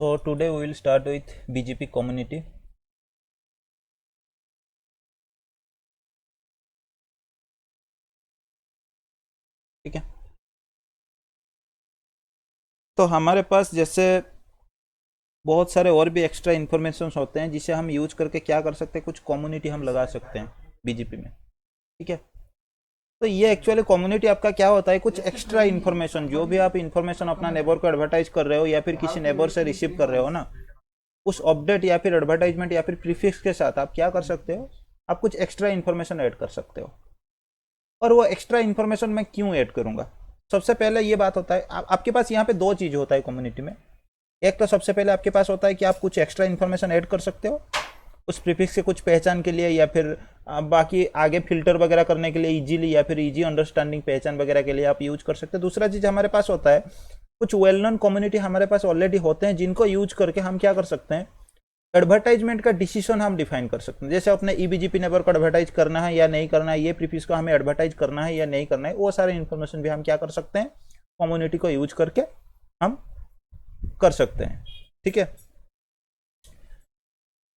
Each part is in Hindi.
So today we will start with BGP community. ठीक है, तो हमारे पास जैसे बहुत सारे और भी एक्स्ट्रा इन्फॉर्मेशन होते हैं जिसे हम यूज करके क्या कर सकते हैं, कुछ कम्युनिटी हम लगा सकते हैं बीजीपी में। ठीक है, तो ये एक्चुअली कम्युनिटी आपका क्या होता है, कुछ एक्स्ट्रा इन्फॉर्मेशन जो भी आप इन्फॉर्मेशन अपना नेबर को एडवर्टाइज कर रहे हो या फिर किसी नेबर से रिसीव कर रहे हो ना, उस अपडेट या फिर एडवर्टाइजमेंट या फिर प्रीफिक्स के साथ आप क्या कर सकते हो, आप कुछ एक्स्ट्रा इन्फॉर्मेशन ऐड कर सकते हो। और वो एक्स्ट्रा इन्फॉर्मेशन मैं क्यों ऐड करूंगा, सबसे पहले ये बात होता है आपके पास यहाँ पे दो चीज होता है कम्युनिटी में। एक तो सबसे पहले आपके पास होता है कि आप कुछ एक्स्ट्रा इन्फॉर्मेशन ऐड कर सकते हो उस प्रीफिक्स के कुछ पहचान के लिए, या फिर बाकी आगे फिल्टर वगैरह करने के लिए इजीली, या फिर इजी अंडरस्टैंडिंग पहचान वगैरह के लिए आप यूज कर सकते हो। दूसरा चीज हमारे पास होता है कुछ वेल नोन कम्युनिटी हमारे पास ऑलरेडी होते हैं जिनको यूज करके हम क्या कर सकते हैं, एडवर्टाइजमेंट का डिसीजन हम डिफाइन कर सकते हैं। जैसे अपने ईबीजीपी नेबर को एडवर्टाइज करना है या नहीं करना है, ये प्रीफिक्स को हमें एडवर्टाइज करना है या नहीं करना है, वो सारे इन्फॉर्मेशन भी हम क्या कर सकते हैं, कम्युनिटी को यूज करके हम कर सकते हैं। ठीक है,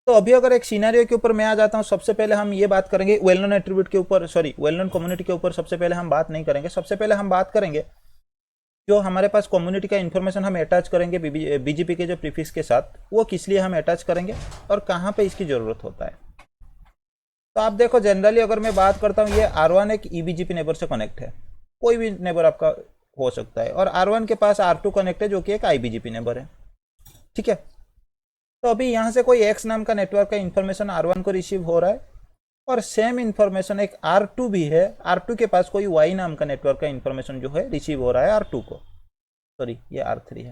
तो अभी अगर एक सिनेरियो के ऊपर मैं आ जाता हूं, सबसे पहले हम ये बात करेंगे वेल नोन एट्रीब्यूट के ऊपर, सॉरी वेल नोन कम्युनिटी के ऊपर सबसे पहले हम बात नहीं करेंगे। सबसे पहले हम बात करेंगे जो हमारे पास कम्युनिटी का इन्फॉर्मेशन हम अटैच करेंगे बीजीपी के जो प्रीफिक्स के साथ, वो किस लिए हम अटैच करेंगे और कहाँ पे इसकी जरूरत होता है। तो आप देखो जनरली अगर मैं बात करता हूँ, ये R1 एक ईबीजीपी नेबर से कनेक्ट है, कोई भी नेबर आपका हो सकता है, और R1 के पास R2 कनेक्ट है जो कि एक आईबीजीपी नेबर है। ठीक है, तो अभी यहाँ से कोई X नाम का नेटवर्क का इन्फॉर्मेशन R1 को रिसीव हो रहा है, और सेम इन्फॉर्मेशन एक R2 भी है, R2 के पास कोई Y नाम का नेटवर्क का इन्फॉर्मेशन जो है रिसीव हो रहा है R2 को, सॉरी ये R3 है।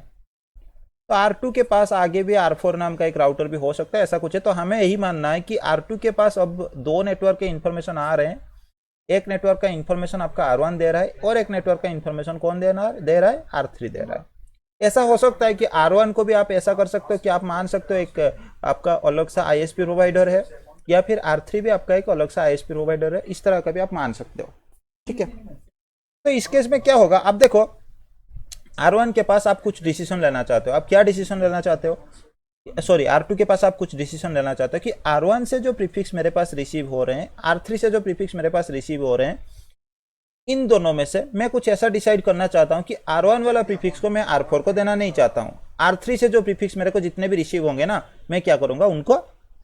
तो R2 के पास आगे भी R4 नाम का एक राउटर भी हो सकता है, ऐसा कुछ है। तो हमें यही मानना है कि R2 के पास अब दो नेटवर्क के इन्फॉर्मेशन आ रहे हैं, एक नेटवर्क का इन्फॉर्मेशन आपका R1 दे रहा है और एक नेटवर्क का इन्फॉर्मेशन कौन दे रहा है, R3 दे रहा है। ऐसा हो सकता है कि R1 को भी आप ऐसा कर सकते हो कि आप मान सकते हो एक आपका अलग सा आईएसपी प्रोवाइडर है, या फिर R3 भी आपका एक अलग सा आईएसपी प्रोवाइडर है, इस तरह का भी आप मान सकते हो। ठीक है, तो इस केस में क्या होगा, आप देखो R1 के पास आप कुछ डिसीजन लेना चाहते हो, आप क्या डिसीजन लेना चाहते हो, सॉरी R2 के पास आप कुछ डिसीजन लेना चाहते हो कि R1 से जो प्रीफिक्स मेरे पास रिसीव हो रहे हैं, R3 से जो प्रीफिक्स मेरे पास रिसीव हो रहे हैं, इन दोनों में से मैं कुछ ऐसा डिसाइड करना चाहता हूं कि R1 वाला प्रीफिक्स को मैं R4 को देना नहीं चाहता हूं, R3 से जो प्रीफिक्स मेरे को जितने भी रिसीव होंगे ना, मैं क्या करूंगा, उनको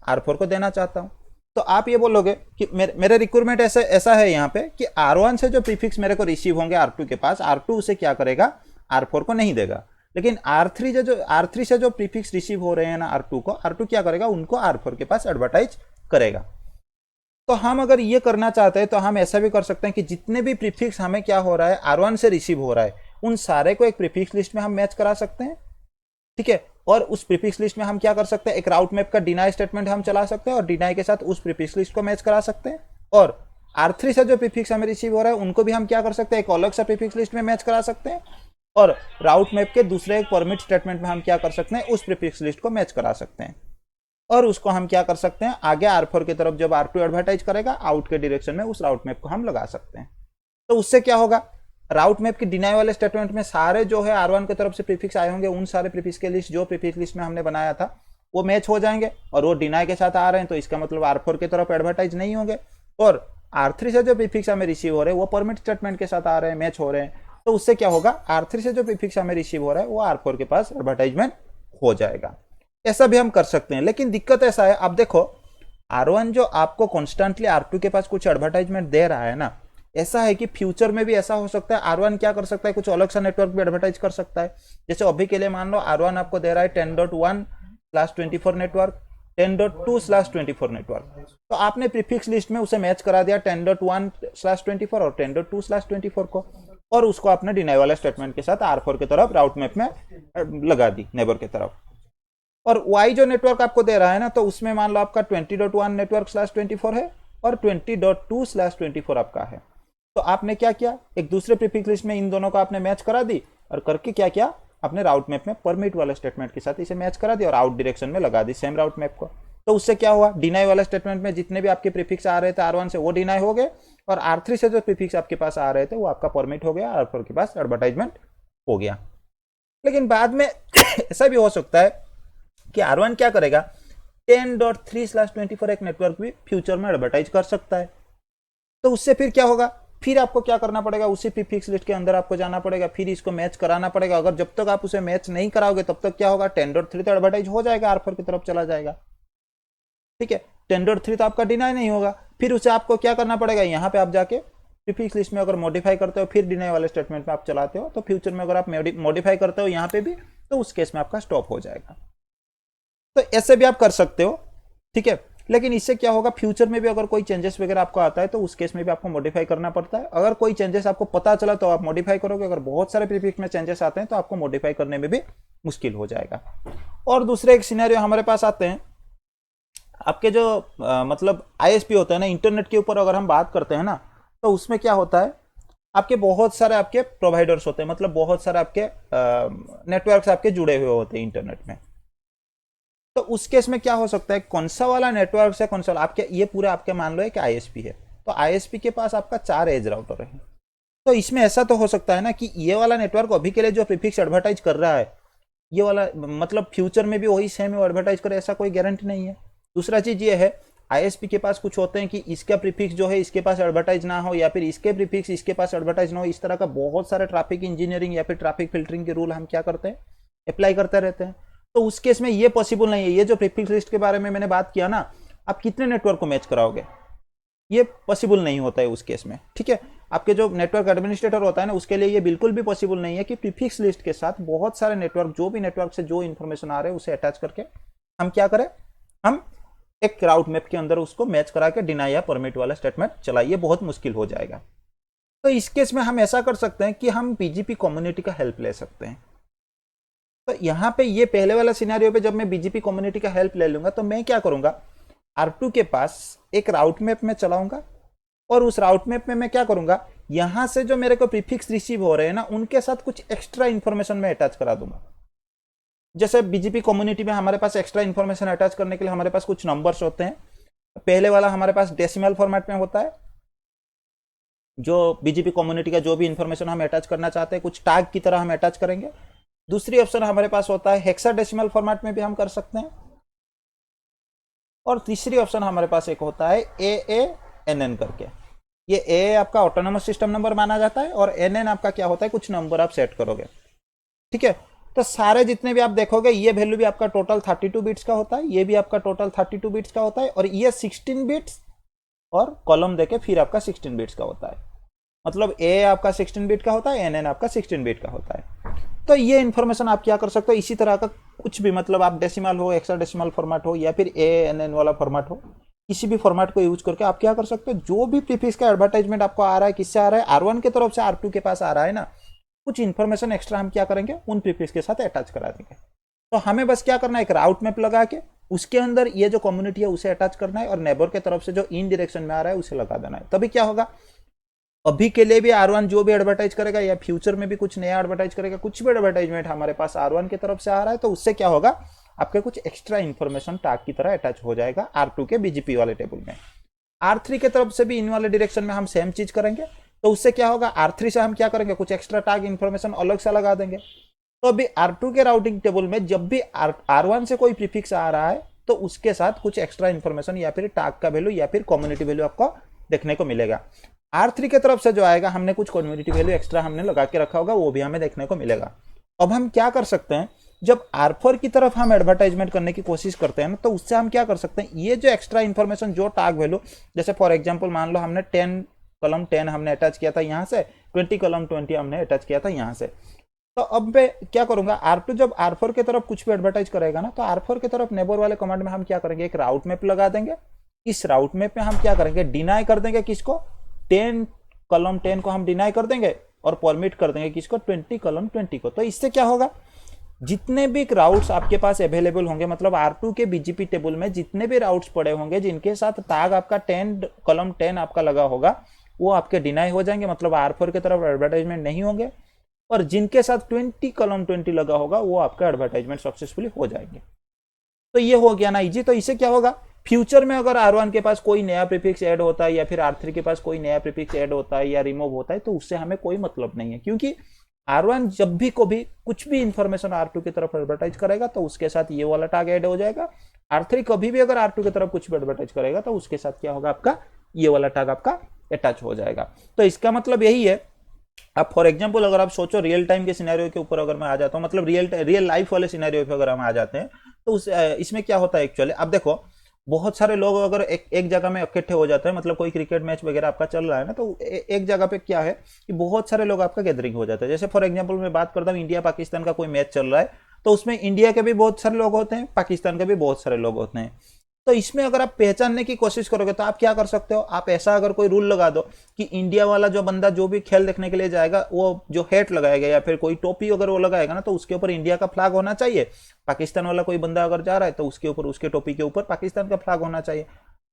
R4 को देना चाहता हूं। तो आप ये बोलोगे कि मेरे रिक्वायरमेंट ऐसा है यहाँ पे कि R1 से जो प्रीफिक्स मेरे को रिसीव होंगे R2 के पास, R2 उसे क्या करेगा, R4 को नहीं देगा, लेकिन R3 से जो प्रीफिक्स रिसीव हो रहे हैं ना R2 को, R2 क्या करेगा, उनको R4 के पास एडवर्टाइज करेगा। तो हम अगर ये करना चाहते हैं तो हम ऐसा भी कर सकते हैं कि जितने भी प्रीफिक्स हमें क्या हो रहा है, R1 से रिसीव हो रहा है, उन सारे को एक प्रीफिक्स लिस्ट में हम मैच करा सकते हैं। ठीक है, और उस प्रीफिक्स लिस्ट में हम क्या कर सकते हैं, एक राउट मैप का डिनाई स्टेटमेंट हम चला सकते हैं और डिनाई के साथ उस प्रीफिक्स लिस्ट को मैच करा सकते हैं। और R3 से जो प्रीफिक्स हमें रिसीव हो रहा है उनको भी हम क्या कर सकते हैं, एक अलग सा प्रीफिक्स लिस्ट में मैच करा सकते हैं, और राउट मैप के दूसरे एक परमिट स्टेटमेंट में हम क्या कर सकते हैं, उस प्रीफिक्स लिस्ट को मैच करा सकते हैं। और उसको हम क्या कर सकते हैं, आगे R4 की तरफ जब R2 एडवर्टाइज करेगा, आउट के डायरेक्शन में उस राउट मैप को हम लगा सकते हैं। तो उससे क्या होगा, राउट मैप की डिनाई वाले स्टेटमेंट में सारे जो है R1 की तरफ से प्रीफिक्स आए होंगे, उन सारे प्रीफिक्स के लिस्ट जो प्रीफिक्स लिस्ट में हमने बनाया था वो मैच हो जाएंगे, और वो डिनाई के साथ आ रहे हैं तो इसका मतलब R4 की तरफ एडवर्टाइज नहीं होंगे। और R3 से जो प्रीफिक्स हमें रिसीव हो रहे हैं वो परमिट स्टेटमेंट के साथ आ रहे हैं, मैच हो रहे हैं, तो उससे क्या होगा, R3 से जो प्रीफिक्स हमें रिसीव हो रहा है वो R4 के पास एडवर्टाइजमेंट हो जाएगा। ऐसा भी हम कर सकते हैं, लेकिन दिक्कत ऐसा है, आप देखो R1 जो आपको कॉन्स्टेंटली R2 के पास कुछ एडवर्टाइजमेंट दे रहा है ना, ऐसा है कि फ्यूचर में भी ऐसा हो सकता है R1 क्या कर सकता है, कुछ अलग सा नेटवर्क भी एडवर्टाइज कर सकता है। जैसे अभी के लिए मान लो R1 आपको दे रहा है 10.1/24 नेटवर्क, 10.2/24 नेटवर्क, तो आपने प्रीफिक्स लिस्ट में उसे मैच करा दिया 10.1/24 और 10.2/24 को, और उसको आपने डिनाई वाला स्टेटमेंट के साथ R4 की तरफ राउट मैप में लगा दी नेबर की तरफ। और Y जो नेटवर्क आपको दे रहा है ना, तो उसमें मान लो आपका 20.1 नेटवर्क/24 है और 20.2/24 आपका है। तो आपने क्या किया, एक दूसरे प्रीफिक्स लिस्ट में इन दोनों को आपने मैच करा दी, और करके क्या किया, अपने राउट मैप में परमिट वाले स्टेटमेंट के साथ इसे मैच करा दिया और आउट डायरेक्शन में लगा दी सेम राउट मैप को। तो उससे क्या हुआ, डिनाई वाला स्टेटमेंट में जितने भी आपके प्रीफिक्स आ रहे थे R1 से वो डिनाई हो गए, और R3 से जो प्रीफिक्स आपके पास आ रहे थे वो आपका परमिट हो गया, R4 के पास एडवर्टाइजमेंट हो गया। लेकिन बाद में ऐसा भी हो सकता है कि R1 क्या करेगा, 10.3/24 एक नेटवर्क भी फ्यूचर में एडवर्टाइज कर सकता है। तो उससे फिर क्या होगा, फिर आपको क्या करना पड़ेगा, उसी प्रीफिक्स लिस्ट के अंदर आपको जाना पड़ेगा, फिर इसको मैच कराना पड़ेगा। अगर जब तक आप उसे मैच नहीं कराओगे तब तक क्या होगा, 10.3 तो एडवर्टाइज हो जाएगा, R4 की तरफ चला जाएगा। ठीक है, 10.3 तो आपका डिनाई नहीं होगा, फिर उसे आपको क्या करना पड़ेगा, यहाँ पे आप जाके प्रीफिक्स लिस्ट में अगर मॉडिफाई करते हो फिर डिनाई वाले स्टेटमेंट में आप चलाते हो, तो फ्यूचर में अगर आप मॉडिफाई करते हो यहाँ पे भी, तो उस केस में आपका स्टॉप हो जाएगा। तो ऐसे भी आप कर सकते हो। ठीक है, लेकिन इससे क्या होगा, फ्यूचर में भी अगर कोई चेंजेस वगैरह आपको आता है तो उस केस में भी आपको मॉडिफाई करना पड़ता है। अगर कोई चेंजेस आपको पता चला तो आप मॉडिफाई करोगे, अगर बहुत सारे प्रीफिक्स में चेंजेस आते हैं तो आपको मॉडिफाई करने में भी मुश्किल हो जाएगा। और दूसरे एक सिनेरियो हमारे पास आते हैं, आपके जो मतलब आईएसपी होता है ना, इंटरनेट के ऊपर अगर हम बात करते हैं ना, तो उसमें क्या होता है, आपके बहुत सारे आपके प्रोवाइडर्स होते हैं, मतलब बहुत सारे आपके नेटवर्क्स आपके जुड़े हुए होते हैं इंटरनेट में। तो उस केस में क्या हो सकता है, कौन सा वाला नेटवर्क से कौन सा आपके, ये पूरे आपके मान लो एक आईएसपी है, तो आईएसपी के पास आपका 4 एज राउटर है। तो इसमें ऐसा तो हो सकता है ना कि ये वाला नेटवर्क अभी के लिए जो प्रीफिक्स एडवर्टाइज कर रहा है, ये वाला मतलब फ्यूचर में भी वही सेम एडवर्टाइज करे, ऐसा कोई गारंटी नहीं है। दूसरा चीज ये है, आईएसपी के पास कुछ होते हैं कि इसका प्रीफिक्स जो है इसके पास एडवर्टाइज ना हो, या फिर इसके प्रीफिक्स इसके पास एडवर्टाइज ना हो। इस तरह का बहुत सारे ट्रैफिक इंजीनियरिंग या फिर ट्रैफिक फिल्टरिंग के रूल हम क्या करते हैं, अप्लाई करते रहते हैं। तो उस केस में ये पॉसिबल नहीं है। ये जो प्रीफिक्स लिस्ट के बारे में मैंने बात किया ना, आप कितने नेटवर्क को मैच कराओगे, ये पॉसिबल नहीं होता है उस केस में। ठीक है, आपके जो नेटवर्क एडमिनिस्ट्रेटर होता है ना, उसके लिए ये बिल्कुल भी पॉसिबल नहीं है कि प्रीफिक्स लिस्ट के साथ बहुत सारे नेटवर्क, जो भी नेटवर्क से जो इन्फॉर्मेशन आ रहे हैं उसे अटैच करके हम क्या करें, हम एक राउट मैप के अंदर उसको मैच करा के डिनाई या परमिट वाला स्टेटमेंट चलाइए, बहुत मुश्किल हो जाएगा। तो इस केस में हम ऐसा कर सकते हैं कि हम बीजीपी कम्युनिटी का हेल्प ले सकते हैं। तो यहां पे ये पहले वाला सिनेरियो पे जब मैं बीजीपी कम्युनिटी का हेल्प ले लूंगा तो मैं क्या करूंगा, R2 के पास एक राउट मैप में चलाऊंगा, और उस राउट मैप में मैं क्या करूंगा, यहां से जो मेरे को प्रीफिक्स रिसीव हो रहे हैं ना, उनके साथ कुछ एक्स्ट्रा इंफॉर्मेशन में अटैच करा दूंगा। जैसे बीजीपी कम्युनिटी में हमारे पास एक्स्ट्रा इंफॉर्मेशन अटैच करने के लिए हमारे पास कुछ नंबर्स होते हैं। पहले वाला हमारे पास डेसिमल फॉर्मेट में होता है, जो बीजीपी कम्युनिटी का जो भी इंफॉर्मेशन हम अटैच करना चाहते हैं कुछ टैग की तरह हम अटैच करेंगे। दूसरी ऑप्शन हमारे पास होता है हेक्साडेसिमल फॉर्मेट में भी हम कर सकते हैं, और तीसरी ऑप्शन हमारे पास एक होता है AANN करके। ये A आपका ऑटोनोमस सिस्टम नंबर माना जाता है, और NN आपका क्या होता है, कुछ नंबर आप सेट करोगे। ठीक है, तो सारे जितने भी आप देखोगे, ये वैल्यू भी आपका टोटल 32 बिट्स का होता है, ये भी आपका टोटल 32 बिट्स का होता है, और ये 16 बिट्स और कॉलम देके फिर आपका 16 बिट्स का होता है। मतलब A आपका 16 बिट का होता है, NN आपका 16 बिट का होता है। तो ये इंफॉर्मेशन आप क्या कर सकते हो, इसी तरह का कुछ भी, मतलब आप डेसिमल हो, हेक्साडेसिमल फॉर्मेट हो, या फिर AANN वाला फॉर्मेट हो, किसी भी फॉर्मेट को यूज करके आप क्या कर सकते हो, जो भी प्रीफिक्स का एडवर्टाइजमेंट आपको आ रहा है, किससे आ रहा है, R1 की तरफ से R2 के पास आ रहा है ना, कुछ इंफॉर्मेशन एक्स्ट्रा हम क्या करेंगे, उन प्रीफिक्स के साथ अटैच करा देंगे। तो हमें बस क्या करना है, एक राउट मैप लगा के उसके अंदर ये जो कम्युनिटी है उसे अटैच करना है, और नेबर के तरफ से जो इन डायरेक्शन में आ रहा है उसे लगा देना है। तभी क्या होगा, अभी के लिए भी R1 जो भी एडवर्टाइज करेगा, या फ्यूचर में भी कुछ नया एडवर्टाइज करेगा, कुछ भी एडवर्टाइजमेंट हमारे पास R1 की तरफ से आ रहा है, तो उससे क्या होगा, आपके कुछ एक्स्ट्रा इंफॉर्मेशन टैग की तरह अटैच हो जाएगा R2 के बीजीपी वाले टेबल में। R3 के तरफ से भी इन वाले डायरेक्शन में हम सेम चीज करेंगे, तो उससे क्या होगा, R3 से हम क्या करेंगे, कुछ एक्स्ट्रा टैग इंफॉर्मेशन अलग से लगा देंगे। तो अभी R2 के राउटिंग टेबल में जब भी R1 से कोई प्रीफिक्स आ रहा है, तो उसके साथ कुछ एक्स्ट्रा इंफॉर्मेशन या फिर टैग का वैल्यू या फिर कम्युनिटी वैल्यू आपको देखने को मिलेगा। R3 के तरफ से जो आएगा, हमने कुछ कम्युनिटी वैल्यू एक्स्ट्रा हमने लगा के रखा होगा, वो भी हमें देखने को मिलेगा। अब हम क्या कर सकते हैं, जब R4 की तरफ हम एडवर्टाइजमेंट करने की कोशिश करते हैं ना, तो उससे हम क्या कर सकते हैं, ये जो एक्स्ट्रा इंफॉर्मेशन जो टैग वैल्यू, जैसे फॉर एग्जांपल मान लो हमने 10 कॉलम 10 हमने अटैच किया था यहाँ से, 20 कॉलम 20 हमने अटैच किया था यहाँ से। तो अब मैं क्या करूंगा, R2 जब R4 की तरफ कुछ भी एडवर्टाइज करेगा ना, तो R4 की तरफ नेबर वाले कमांड में हम क्या करेंगे, एक राउट मैप लगा देंगे। इस राउट मैप में हम क्या करेंगे, डिनाई कर देंगे किसको, 10 कॉलम 10 को हम डिनाई कर देंगे, और परमिट कर देंगे किसको, 20 कॉलम 20 को। तो इससे क्या होगा, जितने भी राउट्स आपके पास अवेलेबल होंगे, मतलब R2 के बीजीपी टेबल में जितने भी राउट्स पड़े होंगे जिनके साथ टैग आपका 10 कॉलम 10 आपका लगा होगा, वो आपके डिनाई हो जाएंगे, मतलब R4 की तरफ एडवर्टाइजमेंट नहीं होंगे, और जिनके साथ 20 कॉलम 20 लगा होगा वो आपका एडवर्टाइजमेंट सक्सेसफुली हो जाएंगे। तो ये हो गया ना इजी। तो इससे क्या होगा, फ्यूचर में अगर R1 के पास कोई नया प्रीफिक्स ऐड होता है, या फिर R3 के पास कोई नया प्रीफिक्स ऐड होता है या रिमूव होता है, तो उससे हमें कोई मतलब नहीं है, क्योंकि R1 जब भी को भी कुछ भी इंफॉर्मेशन R2 की तरफ एडवर्टाइज करेगा तो उसके साथ ये वाला टैग ऐड हो जाएगा। R3 कभी भी अगर R2 की तरफ कुछ भी एडवर्टाइज करेगा तो उसके साथ क्या होगा, आपका ये वाला टैग आपका अटैच हो जाएगा। तो इसका मतलब यही है, अब फॉर एग्जांपल अगर आप सोचो रियल टाइम के सिनेरियो के ऊपर अगर मैं आ जाता हूं, मतलब रियल लाइफ वाले सिनेरियो पे अगर हम आ जाते हैं तो उस इसमें क्या होता है एक्चुअली, अब देखो बहुत सारे लोग अगर एक जगह में इकट्ठे हो जाते हैं, मतलब कोई क्रिकेट मैच वगैरह आपका चल रहा है ना, तो एक जगह पे क्या है कि बहुत सारे लोग आपका गैदरिंग हो जाता है। जैसे फॉर एग्जांपल मैं बात करता हूँ इंडिया पाकिस्तान का कोई मैच चल रहा है, तो उसमें इंडिया के भी बहुत सारे लोग होते हैं, पाकिस्तान के भी बहुत सारे लोग होते हैं। तो इसमें अगर आप पहचानने की कोशिश करोगे तो आप क्या कर सकते हो, आप ऐसा अगर कोई रूल लगा दो कि इंडिया वाला जो बंदा जो भी खेल देखने के लिए जाएगा वो जो हैट लगाएगा या फिर कोई टोपी अगर वो लगाएगा ना तो उसके ऊपर इंडिया का फ्लैग होना चाहिए। पाकिस्तान वाला कोई बंदा अगर जा रहा है तो उसके ऊपर, उसके टोपी के ऊपर पाकिस्तान का फ्लैग होना चाहिए।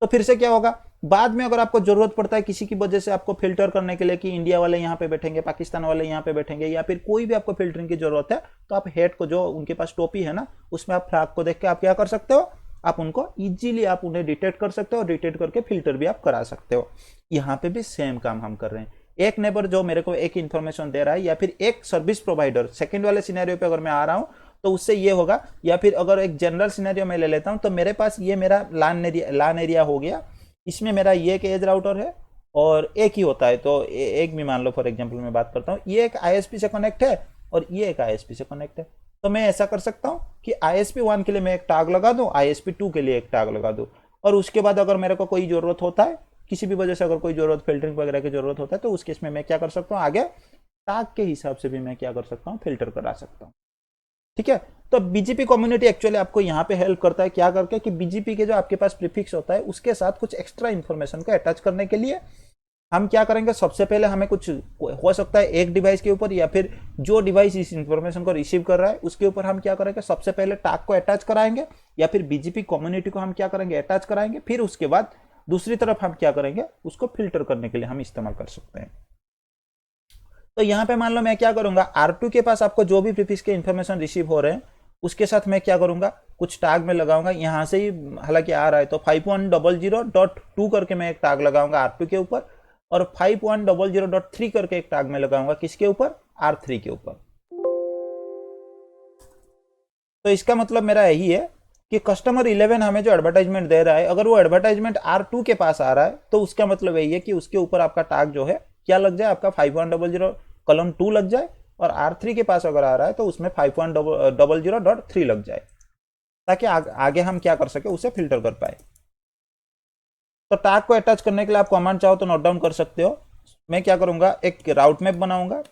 तो फिर से क्या होगा, बाद में अगर आपको जरूरत पड़ता है किसी की वजह से आपको फिल्टर करने के लिए कि इंडिया वाले यहाँ पे बैठेंगे, पाकिस्तान वाले यहाँ पे बैठेंगे, या फिर कोई भी आपको फिल्टरिंग की जरूरत है, तो आप हेड को, जो उनके पास टोपी है ना, उसमें आप फ्लैग को देख के आप क्या कर सकते हो, आप उनको इजीली आप उन्हें डिटेक्ट कर सकते हो और डिटेक्ट करके फिल्टर भी आप करा सकते हो। यहाँ पे भी सेम काम हम कर रहे हैं। एक नेबर जो मेरे को एक इंफॉर्मेशन दे रहा है या फिर एक सर्विस प्रोवाइडर, सेकंड वाले सिनेरियो पे अगर मैं आ रहा हूं तो उससे ये होगा, या फिर अगर एक जनरल सिनेरियो में ले लेता हूं तो मेरे पास ये मेरा लान एरिया हो गया, इसमें मेरा ये एक एज राउटर है और एक ही होता है, तो एक भी मान लो फॉर एग्जांपल मैं बात करता हूँ, ये एक आईएसपी से कनेक्ट है और ये एक आईएसपी से कनेक्ट है। तो मैं ऐसा कर सकता हूँ कि ISP1 के लिए मैं एक टैग लगा दूं, ISP2 के लिए एक टैग लगा दूं, और उसके बाद अगर मेरे को कोई जरूरत होता है, किसी भी वजह से अगर कोई जरूरत, फिल्टरिंग वगैरह की जरूरत होता है, तो उस केस में मैं क्या कर सकता हूँ, आगे टैग के हिसाब से भी मैं क्या कर सकता हूँ, फिल्टर करा सकता हूँ। ठीक है, तो बीजीपी कम्युनिटी एक्चुअली आपको यहाँ पे हेल्प करता है क्या करके, कि बीजीपी के जो आपके पास प्रीफिक्स होता है उसके साथ कुछ एक्स्ट्रा इंफॉर्मेशन को अटैच करने के लिए हम क्या करेंगे, सबसे पहले हमें कुछ हो सकता है एक डिवाइस के ऊपर या फिर जो डिवाइस इस इंफॉर्मेशन को रिसीव कर रहा है उसके ऊपर हम क्या करेंगे, सबसे पहले टैग को अटैच कराएंगे या फिर बीजीपी कम्युनिटी को हम क्या करेंगे, अटैच कराएंगे। फिर उसके बाद दूसरी तरफ हम क्या करेंगे, उसको फिल्टर करने के लिए हम इस्तेमाल कर सकते हैं। तो यहां पे मान लो मैं क्या करूंगा, R2 के पास आपको जो भी प्रीफिक्स के इंफॉर्मेशन रिसीव हो रहे हैं उसके साथ मैं क्या करूंगा, कुछ टैग में लगाऊंगा, यहां से ही हालांकि आ रहा है तो 5100.2 करके मैं एक टैग लगाऊंगा R2 के ऊपर, और 5100.3 करके एक टैग में लगाऊंगा किसके ऊपर, R3 के ऊपर। तो इसका मतलब मेरा यही है कि कस्टमर 11 हमें जो एडवर्टाइजमेंट दे रहा है, अगर वो एडवर्टाइजमेंट R2 के पास आ रहा है तो उसका मतलब यही है कि उसके ऊपर आपका टैग जो है क्या लग जाए, आपका 5100:2 लग जाए, और R3 के पास अगर आ रहा है तो उसमें 5100.3 लग जाए, ताकि आगे हम क्या कर सके, उसे फिल्टर कर पाए। तो टैग को अटैच करने के लिए आप कमांड चाहो तो नोट डाउन कर सकते हो। मैं क्या करूंगा, एक राउट मैप बनाऊंगा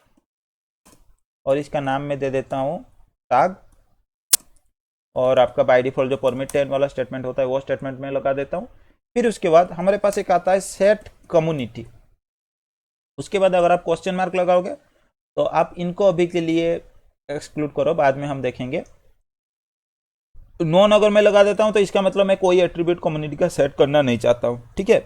और इसका नाम मैं दे देता हूं टैग, और आपका बाय डिफॉल्ट जो परमिट 10 वाला स्टेटमेंट होता है वो स्टेटमेंट में लगा देता हूं। फिर उसके बाद हमारे पास एक आता है सेट कम्युनिटी, उसके बाद अगर आप क्वेश्चन मार्क लगाओगे तो आप इनको अभी के लिए एक्सक्लूड करो, बाद में हम देखेंगे। नॉन अगर मैं लगा देता हूं तो इसका मतलब मैं कोई एट्रीब्यूट कम्युनिटी का सेट करना नहीं चाहता हूं। ठीक है,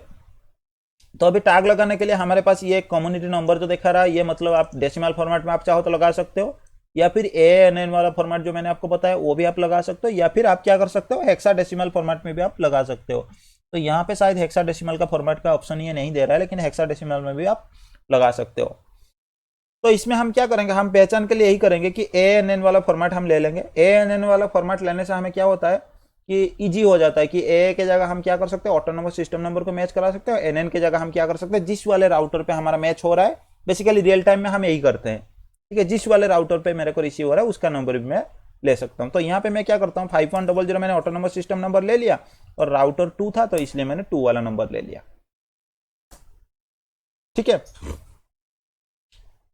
तो अभी टैग लगाने के लिए हमारे पास ये कम्युनिटी नंबर जो दिखा रहा है, ये मतलब आप डेसिमल फॉर्मेट में आप चाहो तो लगा सकते हो, या फिर ANN वाला फॉर्मेट जो मैंने आपको बताया वो भी आप लगा सकते हो, या फिर आप क्या कर सकते हो, हेक्साडेसिमल फॉर्मेट में भी आप लगा सकते हो। तो यहाँ पे शायद हेक्साडेसिमल का फॉर्मेट का ऑप्शन ये नहीं दे रहा है, लेकिन हेक्साडेसिमल में भी आप लगा सकते हो। तो इसमें हम क्या करेंगे, हम पहचान के लिए यही करेंगे कि ANN वाला फॉर्मेट हम ले लेंगे। ANN वाला फॉर्मेट लेने से हमें क्या होता है कि इजी हो जाता है कि A के जगह हम क्या कर सकते हैं, ऑटोनोमस सिस्टम नंबर को मैच करा सकते हैं, NN के जगह हम क्या कर सकते हैं, जिस वाले राउटर पे हमारा मैच हो रहा है, बेसिकली रियल टाइम में हम यही करते हैं। ठीक है, जिस वाले राउटर पे मेरे को रिसीव हो रहा है उसका नंबर भी मैं ले सकता हूं। तो यहाँ पे मैं क्या करता हूँ, 5100 मैंने ऑटोनोमस सिस्टम नंबर ले लिया, और राउटर 2 था तो इसलिए मैंने 2 वाला नंबर ले लिया। ठीक है,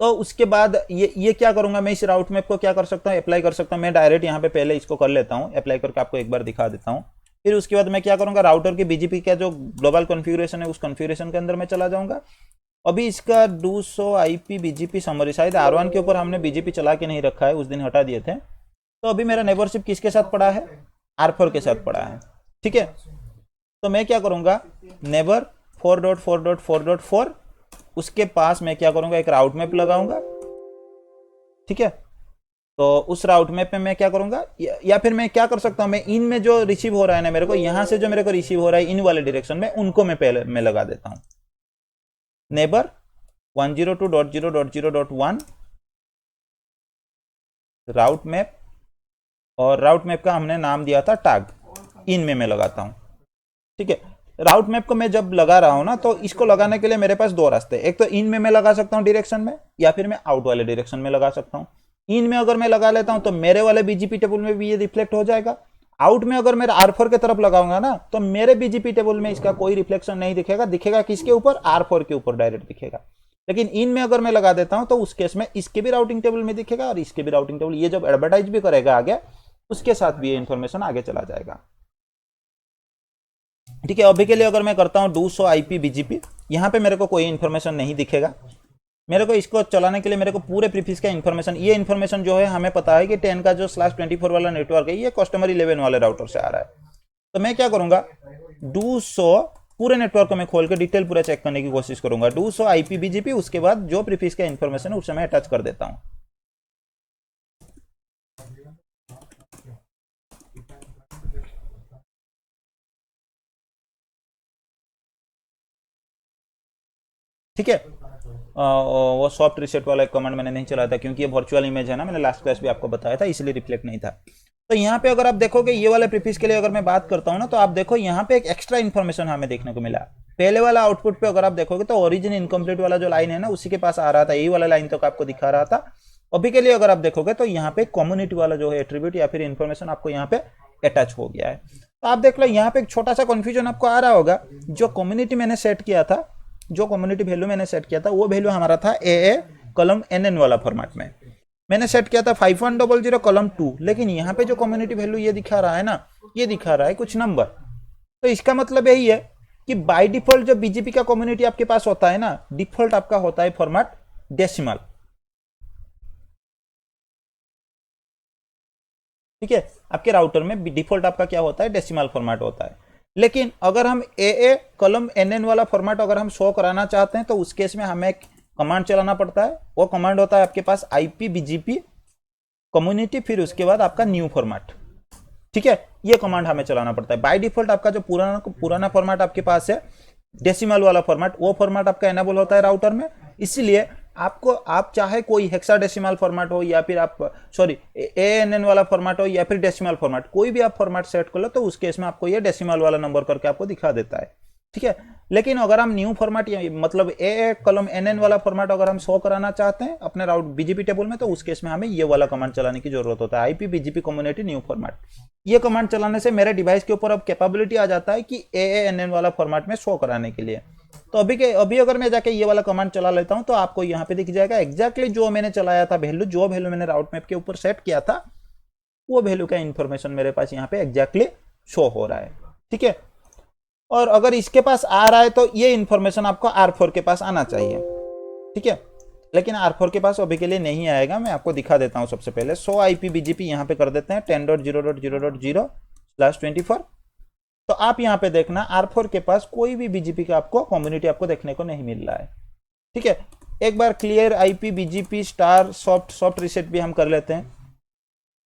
तो उसके बाद ये क्या करूंगा, मैं इस राउट मैप को क्या कर सकता हूँ, अप्लाई कर सकता हूँ। मैं डायरेक्ट यहाँ पे पहले इसको कर लेता हूँ, अप्लाई करके आपको एक बार दिखा देता हूँ। फिर उसके बाद मैं क्या करूंगा, राउटर की BGP का जो ग्लोबल कॉन्फ़िगरेशन है उस कॉन्फ़िगरेशन के अंदर मैं चला जाऊंगा। अभी इसका 200 IP BGP समरी, शायद R1 के ऊपर हमने BGP चला के नहीं रखा है, उस दिन हटा दिए थे। तो अभी मेरा नेबरशिप किसके साथ पड़ा है, R4 के साथ पड़ा है। ठीक है, तो मैं क्या करूंगा, नेबर 4.4.4.4, उसके पास मैं क्या करूंगा, एक राउट मैप लगाऊंगा। ठीक है, तो उस राउट मैप में मैं क्या करूंगा, या फिर मैं क्या कर सकता हूं, मैं इन में जो रिसीव हो रहा है ना मेरे को, यहां से जो मेरे को रिसीव हो रहा है इन वाले डायरेक्शन में, उनको मैं पहले मैं लगा देता हूं। नेबर 102.0.0.1 राउट मैप, और राउट मैप का हमने नाम दिया था टैग, इन में मैं लगाता हूं। ठीक है, राउट मैप को मैं जब लगा रहा हूं ना, तो इसको लगाने के लिए मेरे पास दो रास्ते, एक तो इन में मैं लगा सकता हूं डायरेक्शन में, या फिर मैं आउट वाले डायरेक्शन में लगा सकता हूं। इन में अगर मैं लगा लेता हूं तो मेरे वाले बीजीपी टेबल में भी ये रिफ्लेक्ट हो जाएगा। आउट में अगर मैं R4 की तरफ लगाऊंगा ना, तो मेरे बीजीपी टेबल में इसका कोई रिफ्लेक्शन नहीं दिखेगा, दिखेगा किसके ऊपर, R4 के ऊपर डायरेक्ट दिखेगा। लेकिन इन में अगर मैं लगा देता हूं तो उस केस में इसके भी राउटिंग टेबल में दिखेगा और इसके भी राउटिंग टेबल, ये जब एडवर्टाइज भी करेगा आगे, उसके साथ भी ये इंफॉर्मेशन आगे चला जाएगा। ठीक है, अभी के लिए अगर मैं करता हूं डू शो आईपी बीजीपी, यहां पे मेरे को कोई इंफॉर्मेशन नहीं दिखेगा। मेरे को इसको चलाने के लिए मेरे को पूरे प्रीफिक्स का इंफॉर्मेशन, ये इंफॉर्मेशन जो है हमें पता है कि 10 का जो /24 वाला नेटवर्क है ये कस्टमर 11 वाले राउटर से आ रहा है। तो मैं क्या करूंगा, डू शो पूरे नेटवर्क को मैं खोल के डिटेल पूरा चेक करने की कोशिश करूंगा, डू शो आईपी बीजीपी, उसके बाद जो प्रीफिक्स का इंफॉर्मेशन है उसे मैं अटैच कर देता हूं। ठीक है, वो सॉफ्ट रीसेट वाला एक कमांड मैंने नहीं चलाया था क्योंकि ये वर्चुअल इमेज है ना, मैंने लास्ट क्लास भी आपको बताया था, इसलिए रिफ्लेक्ट नहीं था। तो यहाँ पे अगर आप देखोगे ये वाले प्रीफिक्स के लिए अगर मैं बात करता हूँ ना, तो आप देखो यहाँ पे एक एक्स्ट्रा इन्फॉर्मेशन हमें देखने को मिला। पहले वाला आउटपुट पे अगर आप देखोगे तो ओरिजिन इनकम्प्लीट वाला जो लाइन है ना, उसी के पास आ रहा था, यही वाला लाइन तक आपको दिखा रहा था। अभी के लिए अगर आप देखोगे तो यहाँ पे कम्युनिटी वाला जो है एट्रीब्यूट या फिर इन्फॉर्मेशन आपको यहाँ पे अटैच हो गया है। तो आप देख लो यहाँ पे एक छोटा सा कंफ्यूजन आपको आ रहा होगा, जो कम्युनिटी मैंने सेट किया था, जो कम्युनिटी वैल्यू मैंने सेट किया था, वो वैल्यू हमारा था AA कॉलम NN वाला फॉर्मेट में मैंने सेट किया था 5100 कॉलम 2, लेकिन यहाँ पे जो कम्युनिटी वैल्यू ये दिखा रहा है ना, ये दिखा रहा है कुछ नंबर। तो इसका मतलब यही है कि बाय डिफॉल्ट जो बीजीपी का कम्युनिटी आपके पास होता है ना, डिफॉल्ट आपका होता है फॉर्मेट डेसिमल। ठीक है, आपके राउटर में डिफॉल्ट आपका क्या होता है, डेसिमल फॉर्मेट होता है। लेकिन अगर हम AA कॉलम NN वाला फॉर्मेट अगर हम शो कराना चाहते हैं तो उस केस में हमें एक कमांड चलाना पड़ता है। वो कमांड होता है आपके पास IPBGP कम्युनिटी, फिर उसके बाद आपका न्यू फॉर्मेट। ठीक है, ये कमांड हमें चलाना पड़ता है। बाय डिफॉल्ट आपका जो पुराना फॉर्मेट आपके पास है डेसिमल वाला फॉर्मेट, वो फॉर्मेट आपका एनेबल होता है राउटर में। इसलिए आपको, आप चाहे कोई हेक्साडेसिमल फॉर्मेट हो या फिर आप ANN वाला फॉर्मेट हो या फिर डेसिमल फॉर्मेट, कोई भी आप फॉर्मेट सेट कर लो तो उस केस में आपको ये डेसिमल वाला नंबर करके आपको दिखा देता है। ठीक है, लेकिन अगर हम न्यू फॉर्मेट मतलब AA कॉलम NN वाला फॉर्मेट अगर हम शो कराना चाहते हैं अपने राउट बीजीपी टेबल में, तो उस केस में हमें ये वाला कमांड चलाने की जरूरत होता है, IPBGP कम्युनिटी न्यू फॉर्मेट। ये कमांड चलाने से मेरे डिवाइस के ऊपर अब कैपेबिलिटी आ जाता है कि ANN वाला फॉर्मेट में शो कराने के लिए। तो अभी अगर मैं जाके ये वाला कमांड चला लेता हूं तो आपको यहाँ पे दिख जाएगा एग्जैक्टली जो मैंने चलाया था वैल्यू, जो वैल्यू मैंने राउट मैप के ऊपर सेट किया था, वो वैल्यू का इंफॉर्मेशन मेरे पास यहाँ पे एग्जैक्टली शो हो रहा है। ठीक है, और अगर इसके पास आ रहा है तो ये इंफॉर्मेशन आपको R4 के पास आना चाहिए। ठीक है, लेकिन R4 के पास अभी के लिए नहीं आएगा। मैं आपको दिखा देता हूं। सबसे पहले 100 IPBGP यहाँ पे कर देते हैं 10.0.0.0/24। तो आप यहाँ पे देखना R4 के पास कोई भी बीजीपी का आपको कम्युनिटी आपको देखने को नहीं मिल रहा है। ठीक है, एक बार clear IPBGP star soft reset भी हम कर लेते हैं,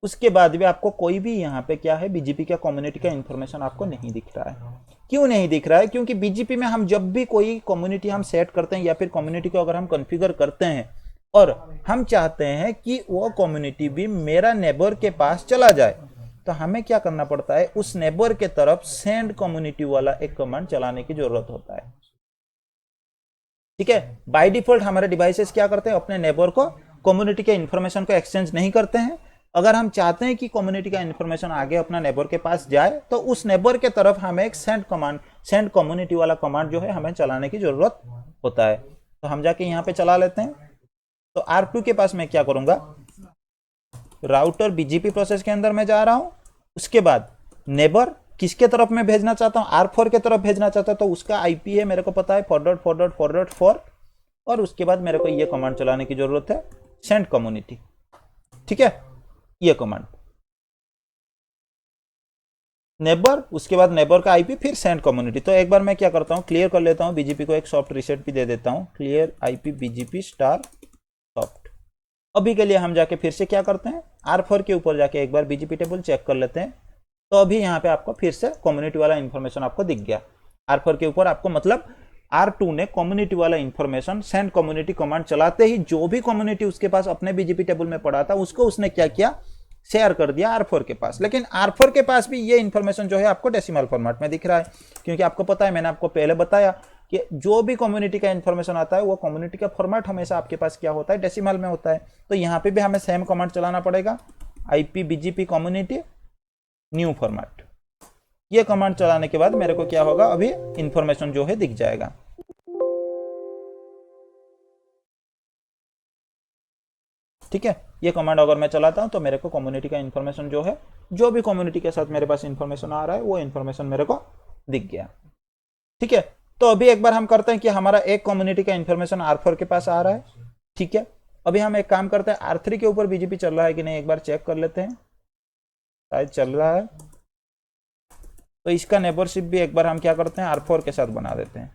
उसके बाद भी आपको कोई भी यहाँ पे क्या है, बीजीपी का कम्युनिटी का इंफॉर्मेशन आपको नहीं दिख रहा है। क्यों नहीं दिख रहा है? क्योंकि बीजीपी में हम जब भी कोई कम्युनिटी हम सेट करते हैं या फिर कम्युनिटी को अगर हम कॉन्फ़िगर करते हैं और हम चाहते हैं कि वो कम्युनिटी भी मेरा नेबर के पास चला जाए, तो हमें क्या करना पड़ता है, उस नेबर के तरफ सेंड कम्युनिटी वाला एक कमांड चलाने की जरूरत होता है। ठीक है, बाय डिफॉल्ट हमारे डिवाइसेस क्या करते हैं, अपने नेबर को कम्युनिटी के इंफॉर्मेशन को एक्सचेंज नहीं करते हैं। अगर हम चाहते हैं कि कम्युनिटी का इंफॉर्मेशन आगे अपना नेबर के पास जाए, तो उस नेबर के तरफ हमें एक सेंड कम्युनिटी वाला कमांड जो है हमें चलाने की जरूरत होता है। तो हम जाके यहाँ पे चला लेते हैं। तो R2 के पास मैं क्या करूंगा, राउटर बीजीपी प्रोसेस के अंदर मैं जा रहा हूं, उसके बाद नेबर किसके तरफ मैं भेजना चाहता हूं, R4 के तरफ भेजना चाहता हूं, तो उसका आईपी है मेरे को पता है 4.4.4.4, और उसके बाद मेरे को ये कमांड चलाने की जरूरत है, सेंड कम्युनिटी। ठीक है, ये कमांड नेबर, उसके बाद नेबर का आईपी, फिर सेंड कम्युनिटी। तो एक बार मैं क्या करता हूं, क्लियर कर लेता हूं बीजीपी को, एक सॉफ्ट रीसेट भी दे देता हूं, क्लियर IPBGP स्टार सॉफ्ट। अभी के लिए हम जाके फिर से क्या करते हैं, R4 के ऊपर जाके एक बार बीजीपी टेबल चेक कर लेते हैं। तो अभी यहाँ पे आपको फिर से कम्युनिटी वाला इंफॉर्मेशन आपको दिख गया। R4 के ऊपर आपको मतलब R2 ने कम्युनिटी वाला इंफॉर्मेशन सेंड कम्युनिटी कमांड चलाते ही जो भी कम्युनिटी उसके पास अपने बीजीपी टेबल में पड़ा था उसको उसने क्या किया, शेयर कर दिया R4 के पास। लेकिन R4 के पास भी ये इंफॉर्मेशन जो है आपको डेसिमल फॉर्मेट में दिख रहा है, क्योंकि आपको पता है, मैंने आपको पहले बताया कि जो भी कम्युनिटी का इंफॉर्मेशन आता है वो कम्युनिटी का फॉर्मेट हमेशा आपके पास क्या होता है, डेसिमल में होता है। तो यहाँ पे भी हमें सेम कमांड चलाना पड़ेगा, IPBGP कम्युनिटी न्यू फॉर्मेट। ये कमांड चलाने के बाद मेरे को क्या होगा, अभी इंफॉर्मेशन जो है दिख जाएगा। ठीक है, ये कमांड अगर मैं चलाता हूं तो मेरे को कम्युनिटी का इंफॉर्मेशन जो है, जो भी कम्युनिटी के साथ मेरे पास इंफॉर्मेशन आ रहा है वो इंफॉर्मेशन मेरे को दिख गया। ठीक है, तो अभी एक बार हम करते हैं कि हमारा एक कम्युनिटी का इंफॉर्मेशन R4 के पास आ रहा है। ठीक है, अभी हम एक काम करते हैं, R3 के ऊपर बीजीपी चल रहा है कि नहीं एक बार चेक कर लेते हैं, शायद चल रहा है। तो इसका नेबरशिप भी एक बार हम क्या करते हैं, R4 के साथ बना देते हैं।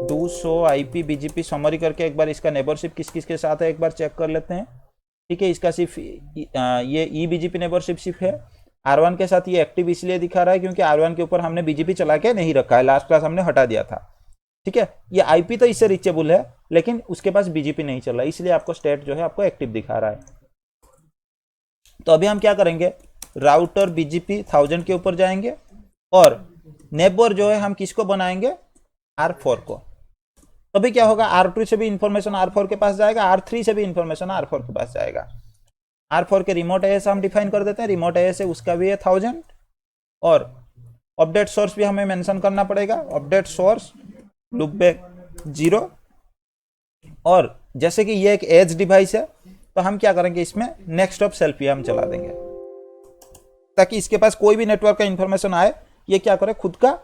डू शो IPBGP समरी करके एक बार इसका नेबरशिप किस किस के साथ है एक बार चेक कर लेते हैं। ठीक है, इसका सिर्फ ये EBGP नेबरशिप सिर्फ है। R1 के साथ ये एक्टिव इसलिए दिखा रहा है क्योंकि R1 के ऊपर हमने बीजीपी चला के नहीं रखा है, लास्ट क्लास हमने हटा दिया था। ठीक है, ये IP तो इससे रीचेबल है लेकिन उसके पास बीजीपी नहीं चल रहा, इसलिए आपको स्टेट जो है आपको एक्टिव दिखा रहा है। तो अभी हम क्या करेंगे, राउटर BGP 1000 के ऊपर जाएंगे और नेबर जो है हम किसको बनाएंगे, R4 को। तभी क्या होगा, R2 से भी इंफॉर्मेशन R4 के पास जाएगा, R3 से भी इंफॉर्मेशन R4 के पास जाएगा। R4 के रिमोट एएस हम डिफाइन कर देते हैं, रिमोट एएस है उसका भी है 1000 और अपडेट सोर्स भी हमें मेंशन करना पड़ेगा, अपडेट सोर्स लूपबैक 0। और जैसे कि ये एक एज डिवाइस है तो हम क्या करेंगे, इसमें नेक्स्ट ऑफ सेल्फ हम चला देंगे ताकि इसके पास कोई भी नेटवर्क का इंफॉर्मेशन आए, ये क्या करे, खुद का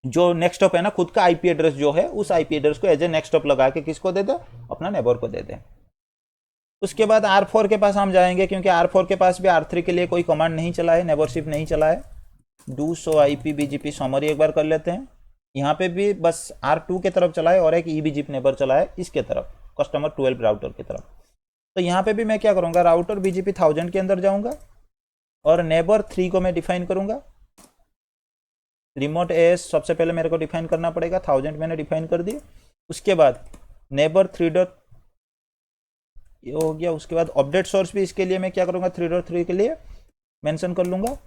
जो नेक्स्ट ऑफ है ना, खुद का IP एड्रेस जो है उस IP एड्रेस को एज ए नेक्स्ट ऑफ लगा के किसको दे दे, अपना नेबर को दे दे। उसके बाद R4 के पास हम जाएंगे क्योंकि R4 के पास भी R3 के लिए कोई कमांड नहीं चला है, नेबरशिप नहीं चला है। डू शो IPBGP समरी एक बार कर लेते हैं, यहाँ पे भी बस R2 के तरफ चला है और एक EBGP नेबर चला है इसके तरफ, कस्टमर 12 राउटर की तरफ। तो यहाँ पे भी मैं क्या करूँगा, राउटर BGP 1000 के अंदर जाऊँगा और नेबर 3 को मैं डिफाइन करूँगा। रिमोट एएस सबसे पहले मेरे को डिफाइन करना पड़ेगा, 1000 मैंने डिफाइन कर दी। उसके बाद नेबर 3 डॉट ये हो गया। उसके बाद अपडेट सोर्स भी इसके लिए मैं क्या करूँगा, 3.3 के लिए मेंशन कर लूँगा।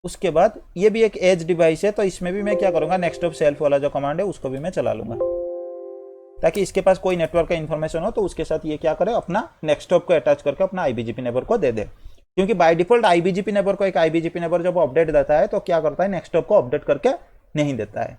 उसके बाद ये भी एक एज डिवाइस है तो इसमें भी मैं क्या करूँगा, नेक्स्ट ऑफ सेल्फ वाला जो कमांड है उसको भी मैं चला लूँगा ताकि इसके पास कोई नेटवर्क का इन्फॉर्मेशन हो तो उसके साथ ये क्या करे, अपना नेक्स्ट ऑफ को अटैच करके अपना IBGP नेबर को दे दे। क्योंकि बाय डिफॉल्ट IBGP नेबर को एक IBGP नेबर जब अपडेट देता है तो क्या करता है, नेक्स्ट ऑफ को अपडेट करके नहीं देता है।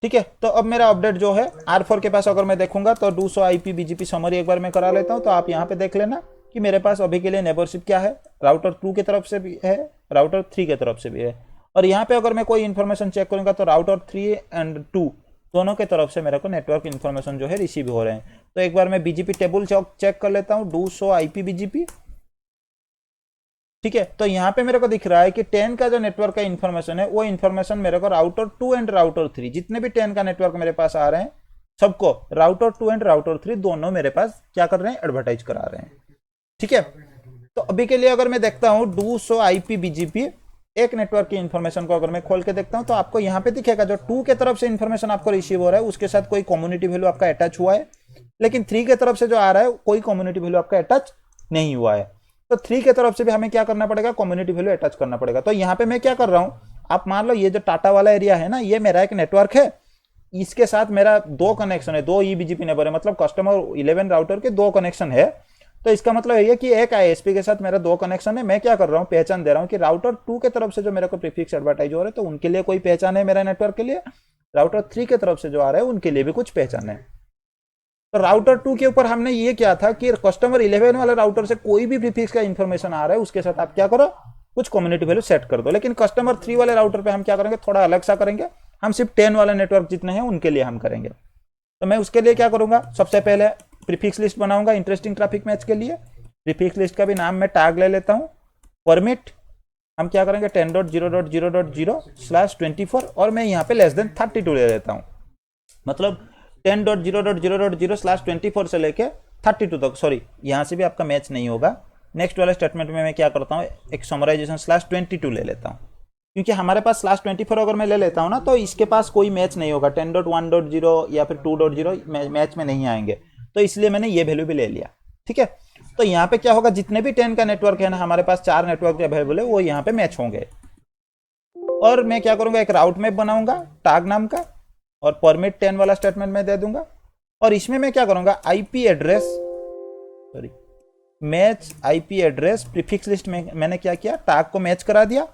ठीक है, तो अब मेरा अपडेट जो है R4 के पास अगर मैं देखूंगा तो डू शो IPBGP समरी एक बार मैं करा लेता हूं। तो आप यहाँ पे देख लेना कि मेरे पास अभी के लिए नेबरशिप क्या है, राउटर 2 की तरफ से भी है, राउटर 3 की तरफ से भी है। और यहाँ पे अगर मैं कोई इन्फॉर्मेशन चेक करूंगा तो राउटर 3 एंड 2 दोनों के तरफ से मेरे को नेटवर्क इन्फॉर्मेशन जो है रिसीव हो रहे हैं। तो एक बार मैं BGP टेबल चेक कर लेता हूँ, डू शो IPBGP। ठीक है, तो यहाँ पे मेरे को दिख रहा है कि 10 का जो नेटवर्क का इन्फॉर्मेशन है वो इन्फॉर्मेशन मेरे को राउटर 2 एंड राउटर 3, जितने भी 10 का नेटवर्क मेरे पास आ रहे हैं सबको राउटर 2 एंड राउटर 3 दोनों मेरे पास क्या कर रहे हैं, एडवर्टाइज करा रहे हैं। ठीक है, तो अभी के लिए अगर मैं देखता हूँ डू शो IPBGP एक नेटवर्क की इन्फॉर्मेशन को अगर मैं खोल के देखता हूं तो आपको यहाँ पे दिखेगा जो 2 के तरफ से इन्फॉर्मेशन आपको रिसीव हो रहा है उसके साथ कोई कम्युनिटी वैल्यू आपका अटैच हुआ है, लेकिन 3 के तरफ से जो आ रहा है कोई कम्युनिटी वैल्यू आपका अटैच नहीं हुआ है। तो 3 के तरफ से भी हमें क्या करना पड़ेगा, कम्युनिटी वैल्यू अटैच करना पड़ेगा। तो यहाँ पे मैं क्या कर रहा हूँ, आप मान लो ये जो टाटा वाला एरिया है ना, ये मेरा एक नेटवर्क है, इसके साथ मेरा 2 कनेक्शन है, 2 EBGP नेबर है, मतलब कस्टमर 11 राउटर के 2 कनेक्शन है। तो इसका मतलब ये कि एक ISP के साथ मेरा 2 कनेक्शन है। मैं क्या कर रहा हूँ, पहचान दे रहा हूँ कि राउटर 2 के तरफ से जो मेरे को प्रीफिक्स एडवर्टाइज हो रहा है तो उनके लिए कोई पहचान है मेरा नेटवर्क के लिए, राउटर 3 के तरफ से जो आ रहा है उनके लिए भी कुछ पहचान है। तो राउटर 2 के ऊपर हमने ये किया था कि कस्टमर 11 वाले राउटर से कोई भी प्रीफिक्स का इंफॉर्मेशन आ रहा है उसके साथ आप क्या करो, कुछ कम्युनिटी वैल्यू सेट कर दो। लेकिन कस्टमर 3 वाले राउटर पे हम क्या करेंगे, थोड़ा अलग सा करेंगे, हम सिर्फ 10 वाले नेटवर्क जितने हैं उनके लिए हम करेंगे। तो मैं उसके लिए क्या करूंगा, सबसे पहले प्रीफिक्स लिस्ट बनाऊंगा इंटरेस्टिंग ट्रैफिक मैच के लिए। प्रीफिक्स लिस्ट का भी नाम मैं टैग ले लेता हूं, परमिट हम क्या करेंगे 10.0.0.0/24 और मैं यहाँ पे लेस देन 32 ले लेता हूँ, मतलब 10.0.0.0/24 से लेके 32 तक। सॉरी, यहाँ से भी आपका मैच नहीं होगा। नेक्स्ट वाले स्टेटमेंट में मैं क्या करता हूँ, एक समराइजेशन /22 ले लेता हूँ, क्योंकि हमारे पास लास्ट 24 अगर मैं ले लेता हूँ ना तो इसके पास कोई मैच नहीं होगा, 10.1.0 या फिर 2.0 मैच में नहीं आएंगे, तो इसलिए मैंने ये वैल्यू भी ले लिया। ठीक है, तो यहाँ पे क्या होगा, जितने भी 10 का नेटवर्क है ना, हमारे पास 4 नेटवर्क अवेलेबल है, वो यहाँ पे मैच होंगे। और मैं क्या करूंगा, एक राउट मैप बनाऊंगा टाग नाम का, और परमिट 10 वाला स्टेटमेंट में दे दूंगा। और इसमें मैं क्या करूंगा, IP address, sorry, match IP address prefix list में मैंने क्या किया, टाग को मैच करा दिया।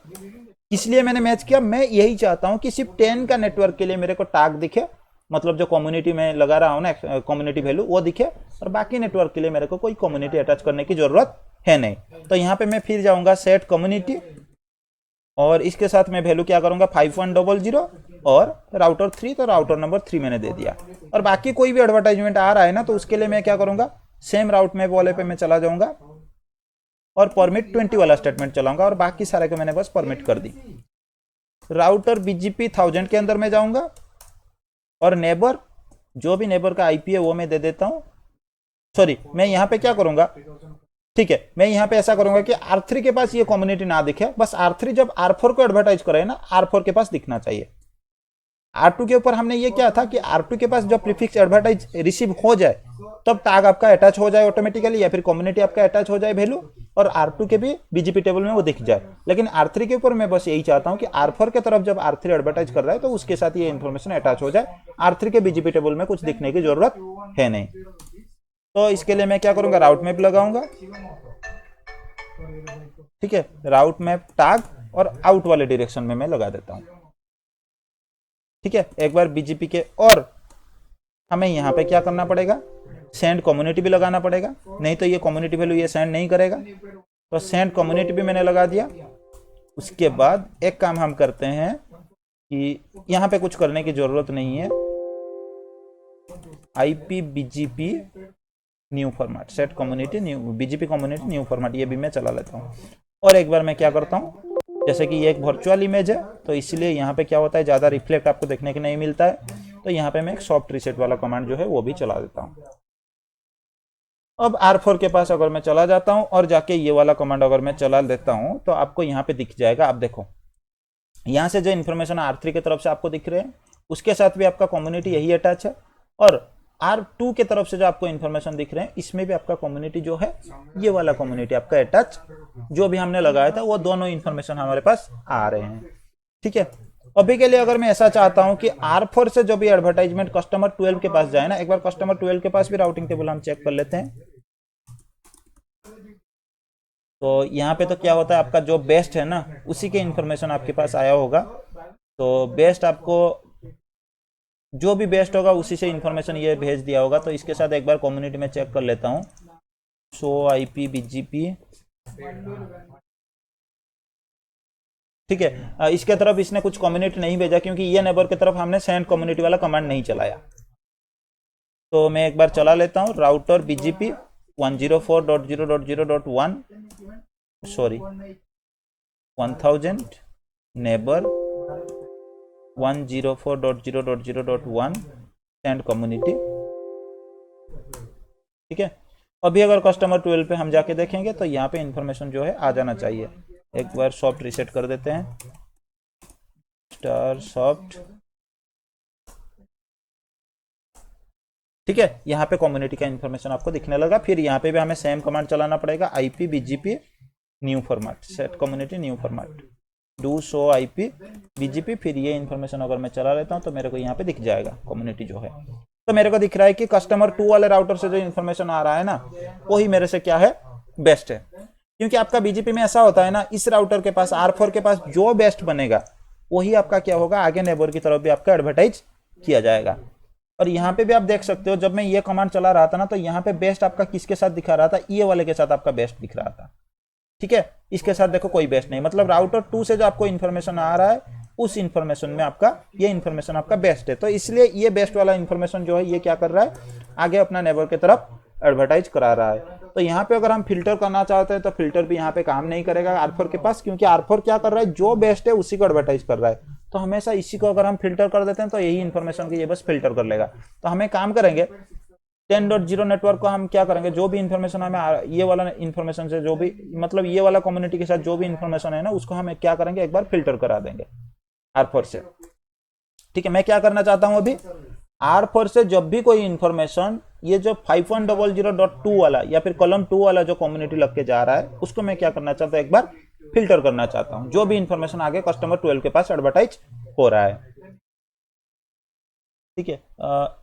इसलिए मैंने मैच किया, मैं यही चाहता हूं कि सिर्फ 10 का नेटवर्क के लिए मेरे को टाग दिखे, मतलब जो कम्युनिटी में लगा रहा हूं ना कम्युनिटी वैल्यू वो दिखे, और बाकी नेटवर्क के लिए मेरे को कोई कम्युनिटी अटैच करने की जरूरत है नहीं। तो यहाँ पे मैं फिर जाऊंगा सेट कम्युनिटी, और इसके साथ मैं वैल्यू क्या करूंगा 5100, और राउटर 3, तो राउटर नंबर 3 मैंने दे दिया। और बाकी कोई भी एडवर्टाइजमेंट आ रहा है ना, तो उसके लिए मैं क्या करूंगा, सेम राउट मैप वाले पे मैं चला जाऊंगा और परमिट 20 वाला स्टेटमेंट चलाऊंगा, और बाकी सारे को मैंने बस परमिट कर दी। राउटर BGP 1000 के अंदर मैं जाऊंगा, और नेबर, जो भी नेबर का आईपी है वो मैं दे देता हूं। सॉरी, मैं यहां पे क्या करूंगा, ठीक है, मैं यहां पे ऐसा करूंगा कि R3 के पास ये कम्युनिटी ना दिखे, बस R3 जब R4 को एडवर्टाइज करे ना, R4 के पास दिखना चाहिए। R2 के ऊपर हमने ये क्या था कि R2 के पास जब प्रीफिक्स एडवर्टाइज रिसीव हो जाए तब टैग आपका अटैच हो जाए ऑटोमेटिकली, या फिर कम्युनिटी आपका अटैच हो जाए वैल्यू, और R2 के भी BGP टेबल में वो दिख जाए। लेकिन R3 के ऊपर मैं बस यही चाहता हूं कि R4 के तरफ जब R3 एडवर्टाइज कर रहा है तो उसके साथ ये इन्फॉर्मेशन अटैच हो जाए, R3 के BGP टेबल में कुछ दिखने की जरूरत है नहीं। तो इसके लिए मैं क्या करूंगा, राउट मैप लगाऊंगा। ठीक है, राउट मैप टैग और आउट वाले डायरेक्शन में मैं लगा देता हूं। ठीक है, एक बार BGP के, और हमें यहां पे क्या करना पड़ेगा, सेंड कम्युनिटी भी लगाना पड़ेगा, नहीं तो ये कम्युनिटी वैल्यू ये सेंड नहीं करेगा। तो सेंड कम्युनिटी भी मैंने लगा दिया। उसके बाद एक काम हम करते हैं कि यहां पे कुछ करने की जरूरत नहीं है, IP BGP new format, set community new BGP community new format, ये भी मैं चला लेता हूँ। और एक बार मैं क्या करता हूँ, जैसे कि ये एक वर्चुअल इमेज है, तो इसलिए यहाँ पे क्या होता है, ज़्यादा रिफ्लेक्ट आपको देखने को नहीं मिलता है, तो यहाँ पे मैं एक सॉफ्ट रीसेट वाला कमांड जो है वो भी चला देता हूँ। अब R4 के पास अगर मैं चला जाता हूँ और जाके ये वाला कमांड अगर मैं चला देता हूँ, तो आपको यहाँ पे दिख जाएगा। आप देखो यहाँ से जो इन्फॉर्मेशन R3 की तरफ से आपको दिख रहे हैं, उसके साथ भी आपका कम्युनिटी यही अटैच है, और R2 की तरफ से जो आपको इन्फॉर्मेशन दिख रहे हैं, इसमें भी आपका कम्युनिटी जो है, ये वाला कम्युनिटी आपका अटैच जो भी हमने लगाया था, वो दोनों इन्फॉर्मेशन हमारे पास आ रहे हैं। ठीक है, अभी के लिए अगर मैं ऐसा चाहता हूं कि R4 से जो भी एडवर्टाइजमेंट कस्टमर 12 के पास जाए ना, एक बार कस्टमर 12 के पास भी राउटिंग टेबल हम चेक कर लेते हैं। तो यहाँ पे तो क्या होता है, आपका जो बेस्ट है ना, उसी के इन्फॉर्मेशन आपके पास आया होगा। तो बेस्ट, आपको जो भी बेस्ट होगा उसी से इन्फॉर्मेशन ये भेज दिया होगा। तो इसके साथ एक बार कम्युनिटी में चेक कर लेता हूँ, शो आईपी BGP। ठीक है, इसके तरफ इसने कुछ कम्युनिटी नहीं भेजा, क्योंकि ये नेबर की तरफ हमने सेंड कम्युनिटी वाला कमांड नहीं चलाया। तो मैं एक बार चला लेता हूँ, router BGP 104.0.0.1, sorry 1000 neighbour 104.0.0.1 send community. ठीक है, अभी अगर कस्टमर 12 पे हम जाके देखेंगे तो यहाँ पे इंफॉर्मेशन जो है आ जाना चाहिए। एक बार सॉफ्ट रीसेट कर देते हैं, स्टार सॉफ्ट। ठीक है, यहाँ पे कम्युनिटी का इंफॉर्मेशन आपको दिखने लगा। फिर यहाँ पे भी हमें सेम कमांड चलाना पड़ेगा, IP BGP new format, set community new format, do show IP BGP। फिर ये इन्फॉर्मेशन अगर मैं चला लेता हूँ तो मेरे को यहाँ पे दिख जाएगा कम्युनिटी जो है। तो मेरे को दिख रहा है कि कस्टमर 2 वाले राउटर से जो इन्फॉर्मेशन आ रहा है ना, वही मेरे से क्या है, बेस्ट है। क्योंकि आपका BGP में ऐसा होता है ना, इस राउटर के पास R4 के पास जो बेस्ट बनेगा वही आपका क्या होगा, आगे नेबर की तरफ भी आपका एडवर्टाइज किया जाएगा। और यहाँ पे भी आप देख सकते हो, जब मैं ये कमांड चला रहा था ना, तो यहाँ पे बेस्ट आपका किसके साथ दिखा रहा था, ये वाले के साथ आपका बेस्ट दिख रहा था। ठीक है, इसके साथ देखो कोई बेस्ट नहीं, मतलब राउटर 2 से जो आपको इन्फॉर्मेशन आ रहा है, उस इन्फॉर्मेशन में आपका ये इन्फॉर्मेशन आपका बेस्ट है। तो इसलिए ये बेस्ट वाला इन्फॉर्मेशन जो है, ये क्या कर रहा है, आगे अपना नेबर की तरफ एडवर्टाइज करा रहा है। तो यहाँ पे अगर हम फिल्टर करना चाहते हैं तो फिल्टर भी यहाँ पे काम नहीं करेगा R4 के पास, क्योंकि R4 क्या कर रहा है, जो बेस्ट है उसी को एडवर्टाइज कर रहा है। तो हमेशा इसी को अगर हम फिल्टर कर देते हैं तो यही इन्फॉर्मेशन को ये बस फिल्टर कर लेगा। तो हमें काम करेंगे, 10.0 नेटवर्क को हम क्या करेंगे, जो भी इंफॉर्मेशन हमें ये वाला इंफॉर्मेशन से जो भी मतलब ये वाला कम्युनिटी के साथ जो भी इंफॉर्मेशन है ना उसको हम क्या करेंगे, एक बार फिल्टर करा देंगे R4 से। ठीक है, मैं क्या करना चाहता हूं अभी, R4 से जब भी कोई इंफॉर्मेशन ये जो 5100.2 वाला या फिर कॉलम 2 वाला जो कम्युनिटी लग के जा रहा है उसको मैं क्या करना चाहता हूं, एक बार फिल्टर करना चाहता हूं, जो भी इंफॉर्मेशन आगे कस्टमर 12 के पास एडवर्टाइज हो रहा है। ठीक है,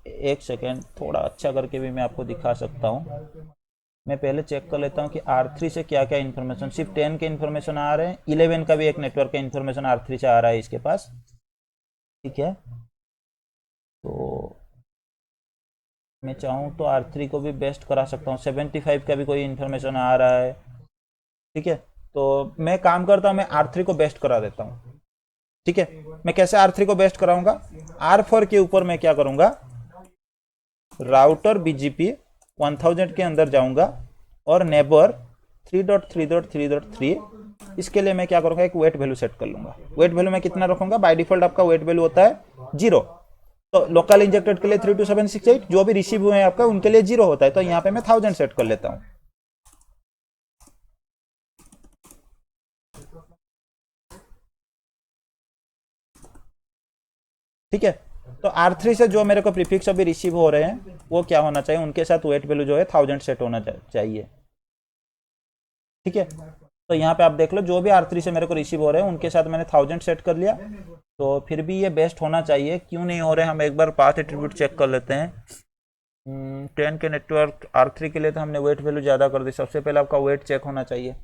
एक सेकेंड, थोड़ा अच्छा करके भी मैं आपको दिखा सकता हूं। मैं पहले चेक कर लेता हूं कि R3 से क्या क्या इन्फॉर्मेशन, सिर्फ 10 के इन्फॉर्मेशन आ रहे हैं, 11 का भी एक नेटवर्क का इन्फॉर्मेशन R3 से आ रहा है इसके पास। ठीक है, तो मैं चाहूँ तो R3 को भी बेस्ट करा सकता हूँ, 75 का भी कोई इन्फॉर्मेशन आ रहा है। ठीक है, तो मैं काम करता हूँ, मैं R3 को बेस्ट करा देता हूँ। ठीक है, मैं कैसे R3 को बेस्ट कराऊंगा, R4 के ऊपर मैं क्या करूंगा, राउटर BGP 1000 के अंदर जाऊंगा और नेबर 3.3.3.3, इसके लिए मैं क्या करूंगा, एक वेट वैल्यू सेट कर लूंगा। वेट वैल्यू मैं कितना रखूंगा, बाय डिफॉल्ट आपका वेट वैल्यू होता है 0, तो लोकल इंजेक्टेड के लिए 32768, जो भी रिसीव हुए हैं आपका उनके लिए 0 होता है, तो यहाँ पे मैं 1000 सेट कर लेता हूँ। ठीक है, तो R3 से जो मेरे को प्रीफिक्स अभी रिसीव हो रहे हैं वो क्या होना चाहिए, उनके साथ वेट वैल्यू जो है 1000 सेट होना चाहिए। ठीक है, तो यहाँ पे आप देख लो जो भी R3 से मेरे को रिसीव हो रहे हैं उनके साथ मैंने 1000 सेट कर लिया, तो फिर भी ये बेस्ट होना चाहिए। क्यों नहीं हो रहे, हम एक बार पाथ एट्रीब्यूट चेक कर लेते हैं। 10 के नेटवर्क R3 के लिए तो हमने वेट वैल्यू ज़्यादा कर दी, सबसे पहले आपका वेट चेक होना चाहिए।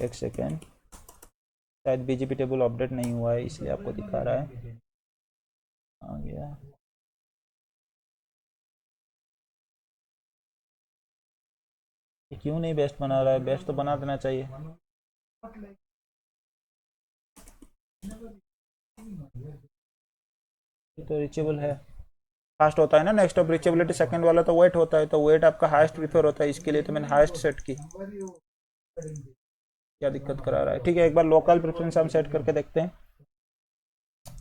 एक सेकेंड, शायद BGP टेबल अपडेट नहीं हुआ है इसलिए आपको दिखा रहा है, आ गया। क्यों नहीं बेस्ट बना रहा है, बेस्ट तो बना देना चाहिए। तो रीचेबल है, फास्ट होता है ना, नेक्स्ट ऑफ रीचेबिलिटी सेकंड वाला तो वेट होता है, तो वेट आपका हाईएस्ट प्रीफर होता है, इसके लिए तो मैंने हाईएस्ट सेट की। क्या दिक्कत करा रहा है, ठीक है, एक बार लोकल प्रेफरेंस हम सेट करके देखते हैं।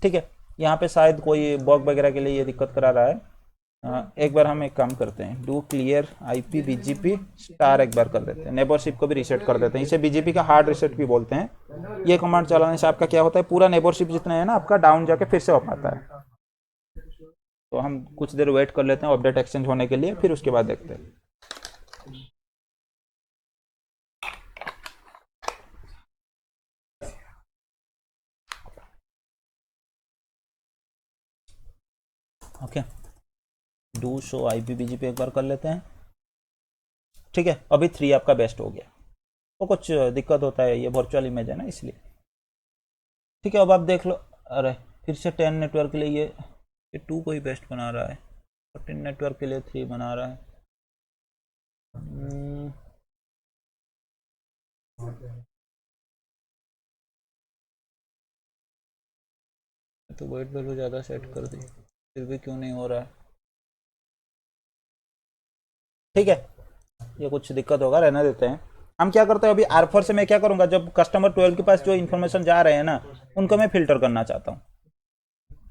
ठीक है, यहाँ पे शायद कोई बग वगैरह के लिए ये दिक्कत करा रहा है। एक बार हम एक काम करते हैं, do clear IP BGP star एक बार कर देते हैं, नेबरशिप को भी रीसेट कर देते हैं, इसे BGP का हार्ड रीसेट भी बोलते हैं। ये कमांड चलाने से आपका क्या होता है, पूरा नेबरशिप जितना है ना आपका डाउन जाके फिर से हो पाता है। तो हम कुछ देर वेट कर लेते हैं अपडेट एक्सचेंज होने के लिए, फिर उसके बाद देखते हैं। Okay, do show IP BGP एक बार कर लेते हैं। ठीक है, अभी 3 आपका बेस्ट हो गया, तो कुछ दिक्कत होता है, ये वर्चुअल इमेज है ना इसलिए। ठीक है, अब आप देख लो, अरे फिर से 10 नेटवर्क के लिए ये 2 को ही बेस्ट बना रहा है, 14 नेटवर्क के लिए 3 बना रहा है। तो वेट वैल्यू ज़्यादा सेट कर दी, फिर भी क्यों नहीं हो रहा है। ठीक है, ये कुछ दिक्कत होगा, रहने देते हैं। हम क्या करते हैं अभी R4 से मैं क्या करूंगा, जब कस्टमर 12 के पास जो इन्फॉर्मेशन जा रहे हैं ना उनको मैं फिल्टर करना चाहता हूँ।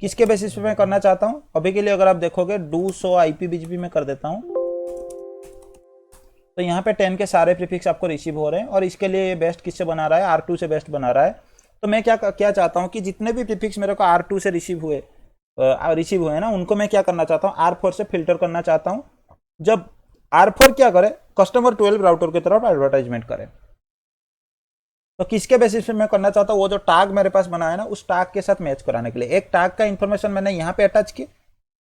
किसके बेसिस पे मैं करना चाहता हूँ, अभी के लिए अगर आप देखोगे डू शो IP BGP में कर देता हूँ, तो यहाँ पे 10 के सारे प्रीफिक्स आपको रिसीव हो रहे हैं, और इसके लिए बेस्ट किससे बना रहा है, R2 से बेस्ट बना रहा है। तो मैं क्या चाहता हूँ कि जितने भी प्रीफिक्स मेरे को R2 से रिसीव हुए ना उनको मैं क्या करना चाहता हूँ, R4 से फिल्टर करना चाहता हूँ। जब R4 क्या करे, कस्टमर 12 राउटर की तरफ एडवर्टाइजमेंट करे, तो किसके बेसिस पे मैं करना चाहता हूँ, वो जो टैग मेरे पास बना है ना उस टैग के साथ मैच कराने के लिए एक टैग का इन्फॉर्मेशन मैंने यहाँ पे अटैच की।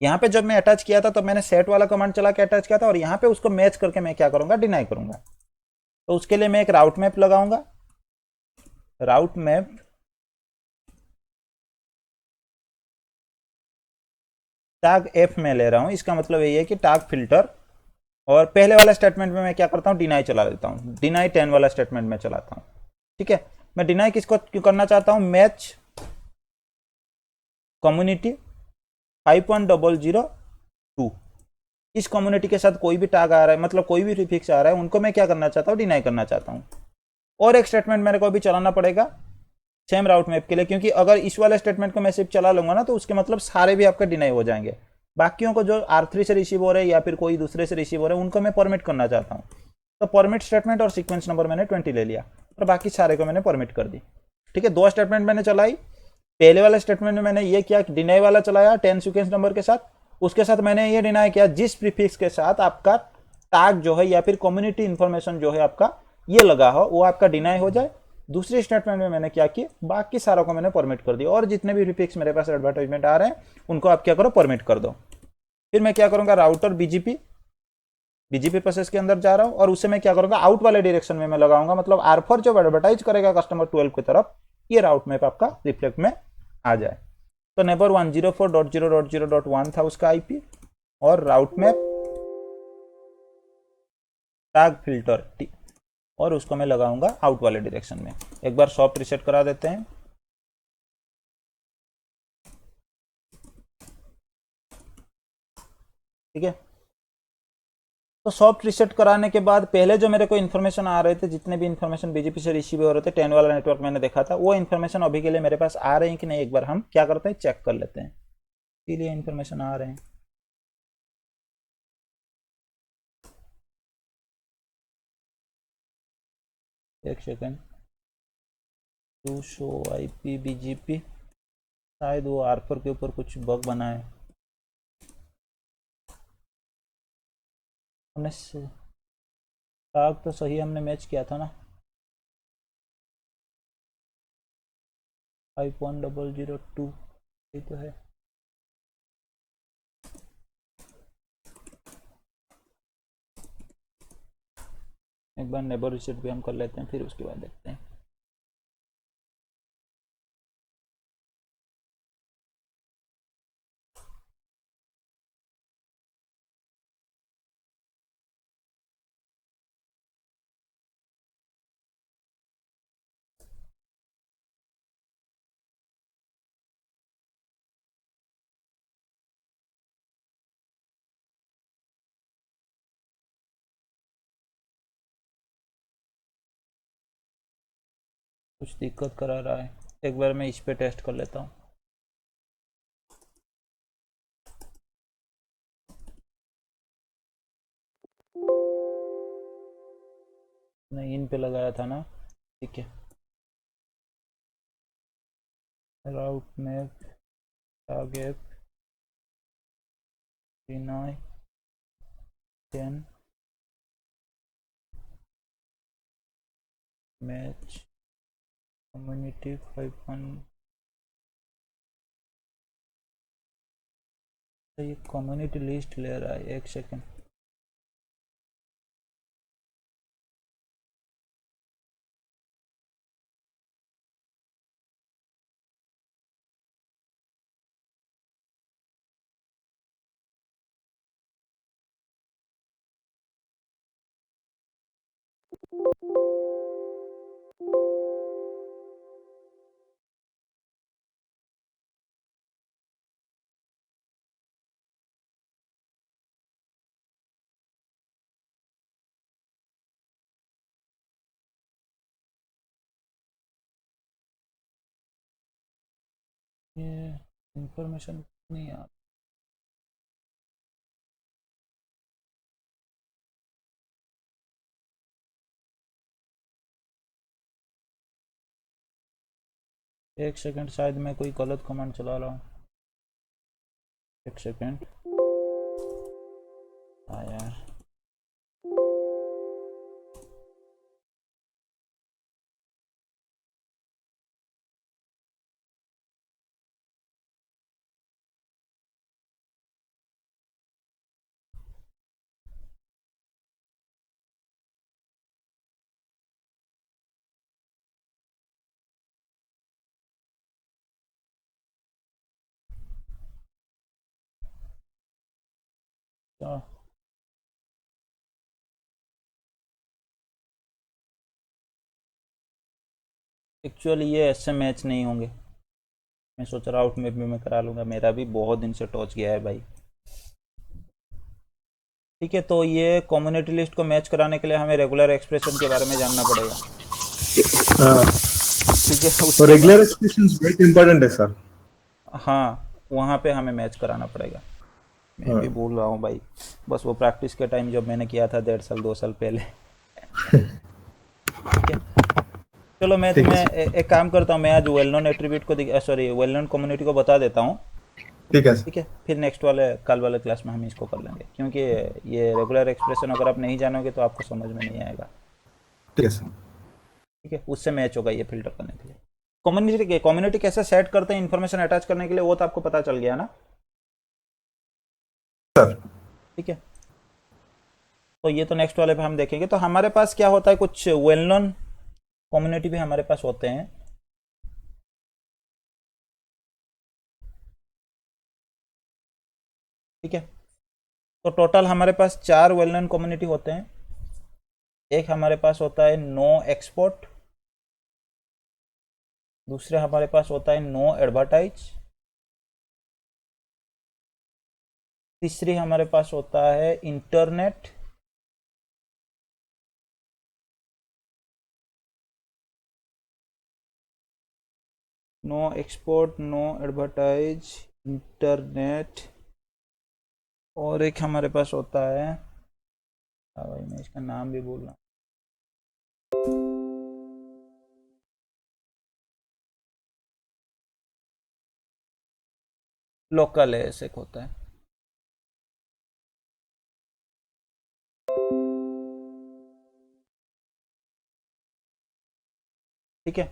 यहाँ पे जब मैं अटैच किया था तो मैंने सेट वाला कमांड चला के अटैच किया था, और यहाँ पे उसको मैच करके मैं क्या करूंगा, डिनाई करूंगा। तो उसके लिए मैं एक राउट मैप लगाऊंगा, राउट मैप टैग F में ले रहा हूं, इसका मतलब यही है कि टैग फिल्टर, और पहले वाला स्टेटमेंट में मैं क्या करता हूं, डिनाई चला देता हूं, डिनाई 10 वाला स्टेटमेंट में चलाता हूं। ठीक है, मैं डिनाई किसको क्यों करना चाहता हूं, मैच कम्युनिटी 5100.2, इस कम्युनिटी के साथ कोई भी टैग आ रहा है, मतलब कोई भी प्रीफिक्स आ रहा है, उनको मैं क्या करना चाहता हूं, डिनाई करना चाहता हूं। और एक स्टेटमेंट मेरे को अभी चलाना पड़ेगा, सेम राउट मैप के लिए, क्योंकि अगर इस वाले स्टेटमेंट को मैं सिर्फ चला लूंगा ना तो उसके मतलब सारे भी आपका डिनाई हो जाएंगे। बाकियों को जो R3 से रिसीव हो रहे हैं या फिर कोई दूसरे से रिसीव हो रहे हैं उनको मैं परमिट करना चाहता हूँ। तो परमिट स्टेटमेंट और सीक्वेंस नंबर मैंने 20 ले लिया और बाकी सारे को मैंने परमिट कर दी। ठीक है, 2 स्टेटमेंट मैंने चलाई। पहले वाले स्टेटमेंट में मैंने ये किया, डिनाई वाला चलाया 10 सीक्वेंस नंबर के साथ, उसके साथ मैंने ये डिनाई किया जिस प्रीफिक्स के साथ आपका टैग जो है या फिर कम्युनिटी इंफॉर्मेशन जो है आपका ये लगा हो वो आपका डिनाई हो जाए। दूसरी स्टेटमेंट में मैंने क्या किया, बाकी सारों को मैंने परमिट कर दिया और जितने भी प्रीफिक्स मेरे पास एडवर्टाइजमेंट आ रहे हैं उनको आप क्या करो, परमिट कर दो। फिर मैं क्या करूंगा, राउटर बीजीपी प्रोसेस के अंदर जा रहा हूं और उससे मैं क्या करूंगा, आउट वाले डायरेक्शन में मैं लगाऊंगा, मतलब R4 जो एडवर्टाइज करेगा कस्टमर 12 की तरफ ये राउट मैप आपका रिफ्लेक्ट में आ जाए। तो नेबर 104.0.0.1 था उसका आईपी और राउट मैप टैग फिल्टर और उसको मैं लगाऊंगा आउट वाले डायरेक्शन में। एक बार सॉफ्ट रीसेट करा देते हैं। ठीक है, तो सॉफ्ट रीसेट कराने के बाद पहले जो मेरे को इन्फॉर्मेशन आ रहे थे, जितने भी इन्फॉर्मेशन बीजीपी से रिसीव हो रहे थे 10 वाला नेटवर्क मैंने देखा था, वो इन्फॉर्मेशन अभी के लिए मेरे पास आ रहे हैं कि नहीं एक बार हम क्या करते हैं, चेक कर लेते हैं। इसीलिए इन्फॉर्मेशन आ रहे हैं। एक second, to show IP BGP, शायद वो R4 के ऊपर कुछ बग बना है। हमने टैग तो सही हमने मैच किया था ना, 510002 ये तो है। एक बार नेबर रीसेट भी हम कर लेते हैं फिर उसके बाद देखते हैं। कुछ दिक्कत करा रहा है, एक बार मैं इस पे टेस्ट कर लेता हूँ। नहीं, इन पे लगाया था ना, ठीक है। राउट map target deny 10 match community 5 ये कम्युनिटी लिस्ट ले रहा है, एक सेकेंड। ये इंफॉर्मेशन नहीं आ, एक सेकंड, शायद मैं कोई गलत कमांड चला रहा हूँ। एक सेकंड, हाँ यार, तो एक्चुअली ये ऐसे मैच नहीं होंगे। मैं सोच रहा आउट में भी मैं करा लूँगा, मेरा भी बहुत दिन से टॉच गया है भाई। ठीक है, तो ये कम्युनिटी लिस्ट को मैच कराने के लिए हमें रेगुलर एक्सप्रेशन के बारे में जानना पड़ेगा। हाँ ठीक है। तो उसके रेगुलर बाद एक्सप्रेशंस बहुत इंपॉर्टेंट है सर। हाँ, वहाँ पे हमें मैच कराना पड़ेगा। मैं भी हाँ। बोल रहा हूँ भाई, बस वो प्रैक्टिस के टाइम जब मैंने किया था 1.5 साल 2 साल पहले। ठीक है। चलो मैं ठीक है तुम्हें सर। एक काम करता हूँ, मैं आज वेल नोन एट्रीब्यूट को सॉरी वेल नोन कम्युनिटी को बता देता हूँ। ठीक है सर। ठीक है, फिर नेक्स्ट वाले कल वाले क्लास में हम इसको कर लेंगे, क्योंकि ये रेगुलर एक्सप्रेशन अगर आप नहीं जानोगे तो आपको समझ में नहीं आएगा। ठीक है सर। ठीक है, उससे मैच होगा ये फिल्टर करने के लिए। कम्युनिटी कैसे सेट करते हैं इन्फॉर्मेशन अटैच करने के लिए, वो तो आपको पता चल गया ना। सर। ठीक है, तो ये तो नेक्स्ट वाले पे हम देखेंगे। तो हमारे पास क्या होता है, कुछ वेल नोन कम्युनिटी भी हमारे पास होते हैं। ठीक है, तो टोटल हमारे पास 4 वेल नोन कम्युनिटी होते हैं। एक हमारे पास होता है नो एक्सपोर्ट, दूसरे हमारे पास होता है नो एडवर्टाइज, तीसरी हमारे पास होता है internet, no export, no advertise, internet, और एक हमारे पास होता है, हाँ भाई मैं इसका नाम भी बोल रहा हूँ, लोकल है ऐसे एक होता है। ठीक है,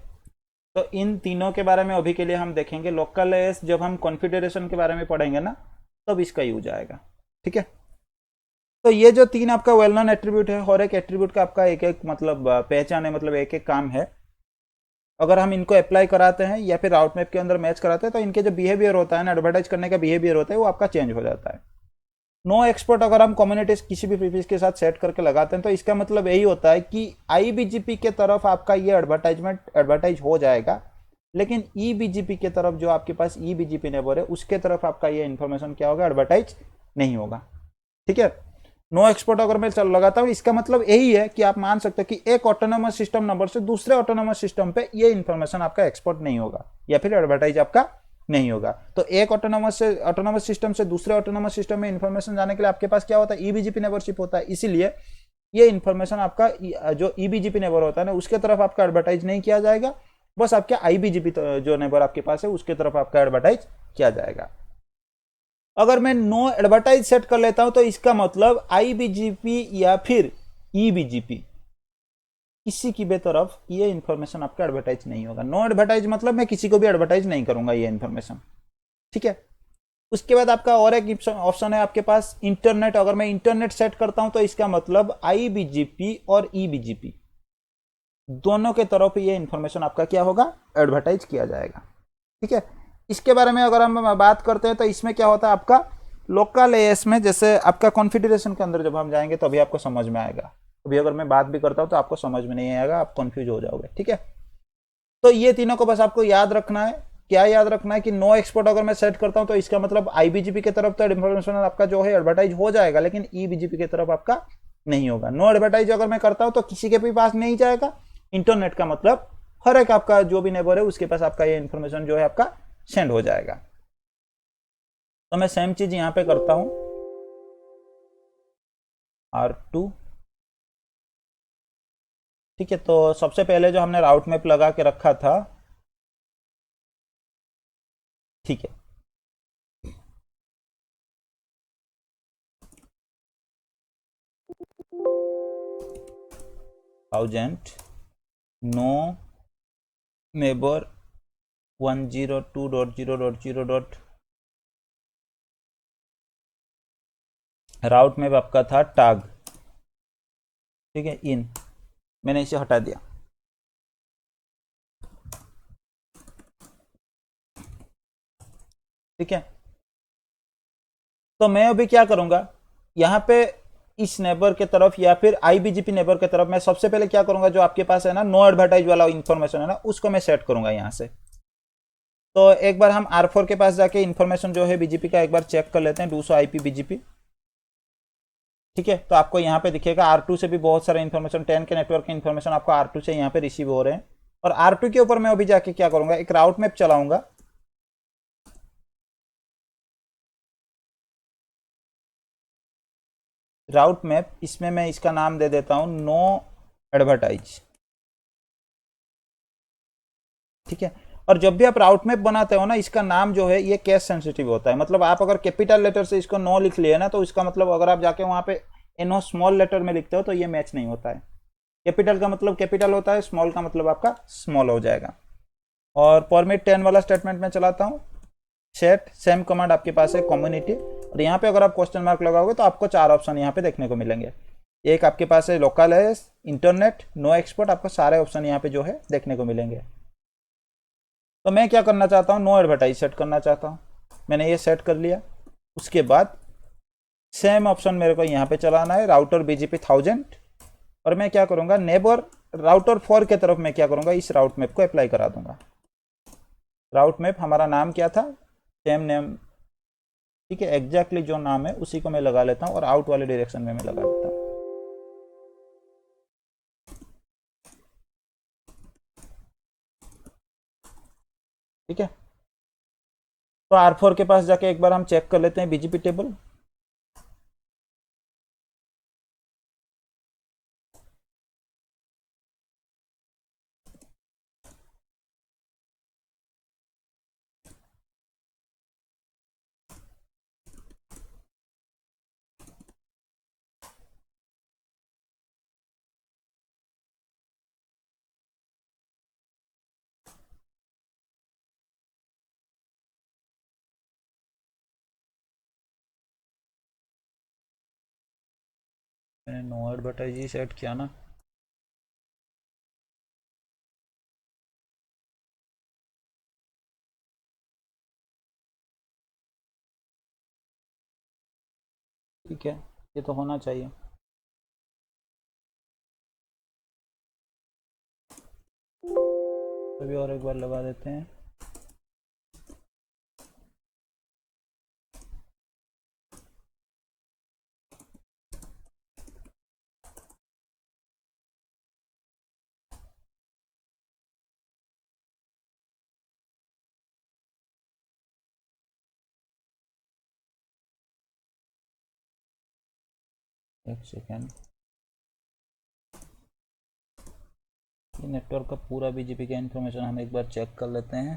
तो इन तीनों के बारे में अभी के लिए हम देखेंगे। लोकल एस जब हम कॉन्फ़िगरेशन के बारे में पढ़ेंगे ना, तब इसका यूज आएगा। ठीक है, तो ये जो तीन आपका वेल नोन एट्रीब्यूट है, और एक एट्रीब्यूट का आपका एक एक मतलब पहचान है, मतलब एक एक काम है। अगर हम इनको अप्लाई कराते हैं या फिर राउट मैप के अंदर मैच कराते हैं, तो इनके जो बिहेवियर होता है ना, एडवर्टाइज करने का बिहेवियर होता है, वो आपका चेंज हो जाता है। नो एक्सपोर्ट अगर हम कम्युनिटीज किसी भी प्रीफिक्स के साथ सेट करके लगाते हैं, तो इसका मतलब यही होता है कि आईबीजीपी के तरफ आपका ये एडवर्टाइज हो जाएगा, लेकिन ईबीजीपी के तरफ जो आपके पास ईबीजीपी नेबर है, उसके तरफ आपका ये इन्फॉर्मेशन क्या होगा, एडवर्टाइज नहीं होगा। ठीक है, नो एक्सपोर्ट अगर मैं चल लगाता हूं, इसका मतलब यही है कि आप मान सकते हो कि एक ऑटोनोमस सिस्टम नंबर से दूसरे ऑटोनोमस सिस्टम पे ये इन्फॉर्मेशन आपका एक्सपोर्ट नहीं होगा, या फिर एडवर्टाइज आपका नहीं होगा। तो एक ऑटोनोमस सिस्टम से दूसरे ऑटोनोमस सिस्टम में इंफॉर्मेशन जाने के लिए आपके पास क्या होता है, ईबीजीपी नेबरशिप होता है। इसीलिए ये इन्फॉर्मेशन आपका जो ईबीजीपी नेबर होता है ना, उसके तरफ आपका एडवर्टाइज नहीं किया जाएगा, बस आपके आईबीजीपी जो नेबर आपके पास है उसके तरफ आपका एडवर्टाइज किया जाएगा। अगर मैं नो एडवर्टाइज सेट कर लेता हूं, तो इसका मतलब आईबीजीपी या फिर ईबीजीपी किसी की भी तरफ ये इन्फॉर्मेशन आपका एडवर्टाइज नहीं होगा। नो एडवर्टाइज मतलब मैं किसी को भी एडवर्टाइज नहीं करूंगा ये इन्फॉर्मेशन। ठीक है, उसके बाद आपका और एक ऑप्शन है आपके पास इंटरनेट। अगर मैं इंटरनेट सेट करता हूं, तो इसका मतलब आईबीजीपी और ईबीजीपी दोनों के तरफ ये इन्फॉर्मेशन आपका क्या होगा, एडवर्टाइज किया जाएगा। ठीक है, इसके बारे में अगर हम बात करते हैं, तो इसमें क्या होता है आपका लोकल एएस में, जैसे आपका कॉन्फ़िगरेशन के अंदर जब हम जाएंगे तो अभी आपको समझ में आएगा। अभी अगर मैं बात भी करता हूं तो आपको समझ में नहीं आएगा, आप कंफ्यूज हो जाओगे। ठीक है, तो ये तीनों को बस आपको याद रखना है। क्या याद रखना है कि नो एक्सपोर्ट अगर मैं सेट करता हूं, तो इसका मतलब आईबीजीपी की तरफ तो इन्फॉर्मेशन आपका जो है एडवर्टाइज हो जाएगा, लेकिन ईबीजीपी की तरफ आपका नहीं होगा। नो एडवर्टाइज अगर मैं करता हूं, तो किसी के भी पास नहीं जाएगा। इंटरनेट का मतलब हर एक आपका जो भी नेबर है उसके पास आपका ये इन्फॉर्मेशन जो है आपका सेंड हो जाएगा। तो मैं सेम चीज यहां पे करता हूं, R2। ठीक है, तो सबसे पहले जो हमने राउट मैप लगा के रखा था, ठीक है, 1000 नो नेबर 102.0.0. राउट मैप आपका था टाग। ठीक है, इन मैंने इसे हटा दिया। ठीक है, तो मैं अभी क्या करूंगा, यहां पे इस नेबर के तरफ या फिर आईबीजीपी नेबर के तरफ मैं सबसे पहले क्या करूंगा, जो आपके पास है ना नो एडवर्टाइज वाला इंफॉर्मेशन है ना, उसको मैं सेट करूंगा यहां से। तो एक बार हम R4 के पास जाके इंफॉर्मेशन जो है बीजीपी का एक बार चेक कर लेते हैं, 200 IP बीजीपी। ठीक है, तो आपको यहाँ पे दिखेगा R2 से भी बहुत सारा इन्फॉर्मेशन, 10 के नेटवर्क के इन्फॉर्मेशन आपको R2 से यहाँ पे रिसीव हो रहे हैं। और R2 के ऊपर मैं अभी जाके क्या करूंगा, एक राउट मैप चलाऊंगा। राउट मैप, इसमें मैं इसका नाम दे देता हूं नो एडवर्टाइज। ठीक है, और जब भी आप राउट मैप बनाते हो ना, इसका नाम जो है ये केस सेंसिटिव होता है। मतलब आप अगर कैपिटल लेटर से इसको नो लिख लिए ना, तो इसका मतलब अगर आप जाके वहां पे नो स्मॉल लेटर में लिखते हो तो ये मैच नहीं होता है। कैपिटल का मतलब कैपिटल होता है, स्मॉल का मतलब आपका स्मॉल हो जाएगा। और फॉर्मेट 10 वाला स्टेटमेंट में चलाता हूँ। सेट सेम कमांड आपके पास है कम्युनिटी, और यहाँ पे अगर आप क्वेश्चन मार्क लगाओगे तो आपको 4 ऑप्शन यहाँ पे देखने को मिलेंगे। एक आपके पास है लोकल है, इंटरनेट, नो एक्सपोर्ट, आपको सारे ऑप्शन यहाँ पे जो है देखने को मिलेंगे। तो मैं क्या करना चाहता हूँ, नो एडवर्टाइज सेट करना चाहता हूँ। मैंने ये सेट कर लिया। उसके बाद सेम ऑप्शन मेरे को यहाँ पे चलाना है, राउटर BGP 1000, और मैं क्या करूँगा, नेबर राउटर 4 के तरफ मैं क्या करूँगा, इस राउट मैप को अप्लाई करा दूंगा। राउट मैप हमारा नाम क्या था, सेम नेम। ठीक है, एग्जैक्टली जो नाम है उसी को मैं लगा लेता हूँ, और आउट वाले डायरेक्शन में मैं लगा देता हूँ। ठीक है, तो R4 के पास जाके एक बार हम चेक कर लेते हैं BGP टेबल। मैंने नो एडवर्टाइज ही सेट किया ना। ठीक है, ये तो होना चाहिए। अभी और एक बार लगा देते हैं। एक सेकेंड, ये नेटवर्क का पूरा BGP का इन्फॉर्मेशन हम एक बार चेक कर लेते हैं।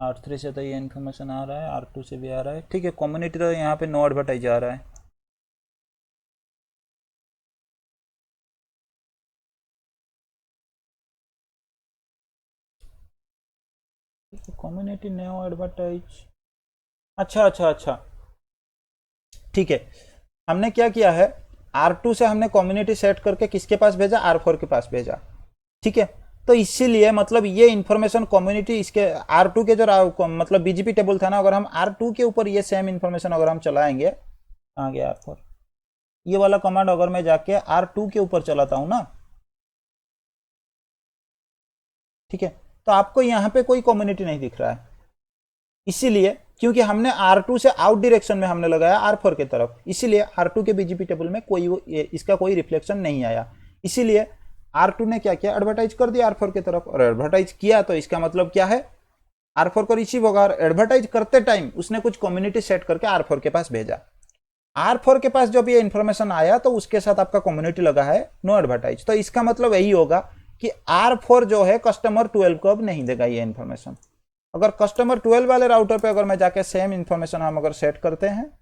R3 से तो ये इन्फॉर्मेशन आ रहा है, R2 से भी आ रहा है। ठीक है, कम्युनिटी तो यहाँ पे नो एडवर्टाइज आ रहा है। कम्युनिटी नो एडवर्टाइज, अच्छा अच्छा अच्छा, ठीक है। हमने क्या किया है, R2 से हमने कम्युनिटी सेट करके किसके पास भेजा, R4 के पास भेजा। ठीक है, तो इसीलिए मतलब ये इन्फॉर्मेशन कम्युनिटी इसके R2 के जो मतलब BGP टेबल था ना, अगर हम R2 के ऊपर ये सेम इन्फॉर्मेशन अगर हम चलाएंगे, आ गया R4, ये वाला कमांड अगर मैं जाके R2 के ऊपर चलाता हूं ना, ठीक है, तो आपको यहां पे कोई कम्युनिटी नहीं दिख रहा है। इसीलिए क्योंकि हमने R2 से आउट डायरेक्शन में हमने लगाया R4 के तरफ, इसीलिए R2 के BGP टेबल में कोई इसका कोई रिफ्लेक्शन नहीं आया। इसीलिए R2 ने क्या किया, एडवर्टाइज कर दिया R4 की तरफ, और एडवर्टाइज किया तो इसका मतलब क्या है, R4 को रिसीव होगा, और एडवर्टाइज करते टाइम उसने कुछ कम्युनिटी सेट करके R4 के पास भेजा। R4 के पास जब ये इन्फॉर्मेशन आया तो उसके साथ आपका कम्युनिटी लगा है नो एडवर्टाइज, तो इसका मतलब यही होगा कि R4 जो है कस्टमर 12 को अब नहीं देगा ये इन्फॉर्मेशन। अगर कस्टमर 12 वाले राउटर पे अगर मैं जाके सेम इन्फॉर्मेशन हम अगर सेट करते हैं,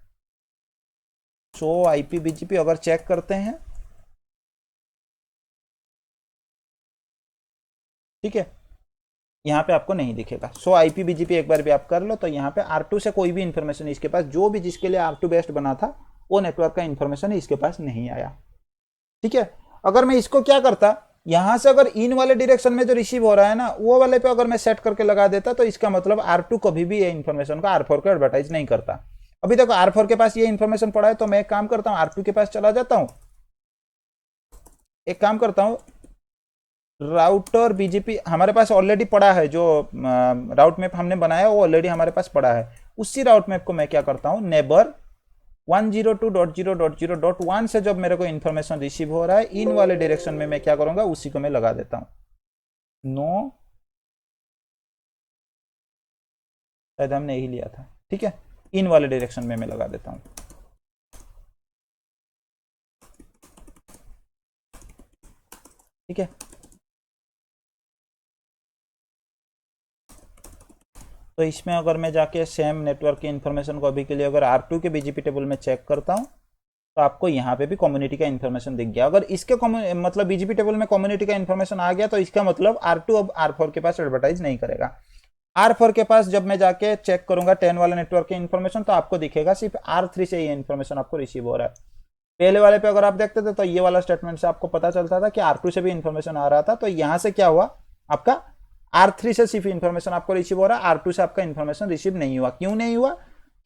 शो IP BGP अगर चेक करते हैं, ठीक है, यहाँ पे आपको नहीं दिखेगा। सो IP BGP एक बार भी आप कर लो तो यहाँ पे R2 से कोई भी इंफॉर्मेशन इसके पास, जो भी जिसके लिए R2 बेस्ट बना था वो नेटवर्क का इंफॉर्मेशन इसके पास नहीं आया। ठीक है, अगर मैं इसको क्या करता, यहां से अगर इन वाले डायरेक्शन में जो रिसीव हो रहा है ना, वो वाले पे अगर मैं सेट करके लगा देता, तो इसका मतलब R2 कभी भी ये इन्फॉर्मेशन को R4 को एडवर्टाइज नहीं करता। अभी तक R4 के पास ये इन्फॉर्मेशन पड़ा है, तो मैं एक काम करता हूं, R2 के पास चला जाता हूं, एक काम करता हूं, राउटर BGP हमारे पास ऑलरेडी पड़ा है, जो राउट मैप हमने बनाया वो ऑलरेडी हमारे पास पड़ा है। उसी राउट मैप को मैं क्या करता हूं, नेबर 102.0.0.1 से जब मेरे को इन्फॉर्मेशन रिसीव हो रहा है इन वाले डायरेक्शन में, मैं क्या करूंगा, उसी को मैं लगा देता हूं। नो, शायद हमने यही लिया था, ठीक है। इन वाले डायरेक्शन में मैं लगा देता हूं, ठीक है। तो इसमें अगर मैं जाके सेम नेटवर्क की इन्फॉर्मेशन को अभी के लिए अगर R2 के बीजीपी टेबल में चेक करता हूं तो आपको यहाँ पे भी कम्युनिटी का इन्फॉर्मेशन दिख गया। अगर इसके मतलब बीजीपी टेबल में कम्युनिटी का इन्फॉर्मेशन आ गया तो इसका मतलब R2 अब R4 के पास एडवर्टाइज नहीं करेगा। R4 के पास जब मैं जाके चेक करूंगा 10 वाले नेटवर्क की इन्फॉर्मेशन तो आपको दिखेगा सिर्फ R3 से ये इन्फॉर्मेशन आपको रिसीव हो रहा है। पहले वाले पे अगर आप देखते थे तो ये वाला स्टेटमेंट से आपको पता चलता था कि R2 से भी इन्फॉर्मेशन आ रहा था। तो यहां से क्या हुआ, आपका R3 से सिर्फ इन्फॉर्मेशन आपको रिसीव हो रहा है, R2 से आपका इन्फॉर्मेशन रिसीव नहीं हुआ। क्यों नहीं हुआ?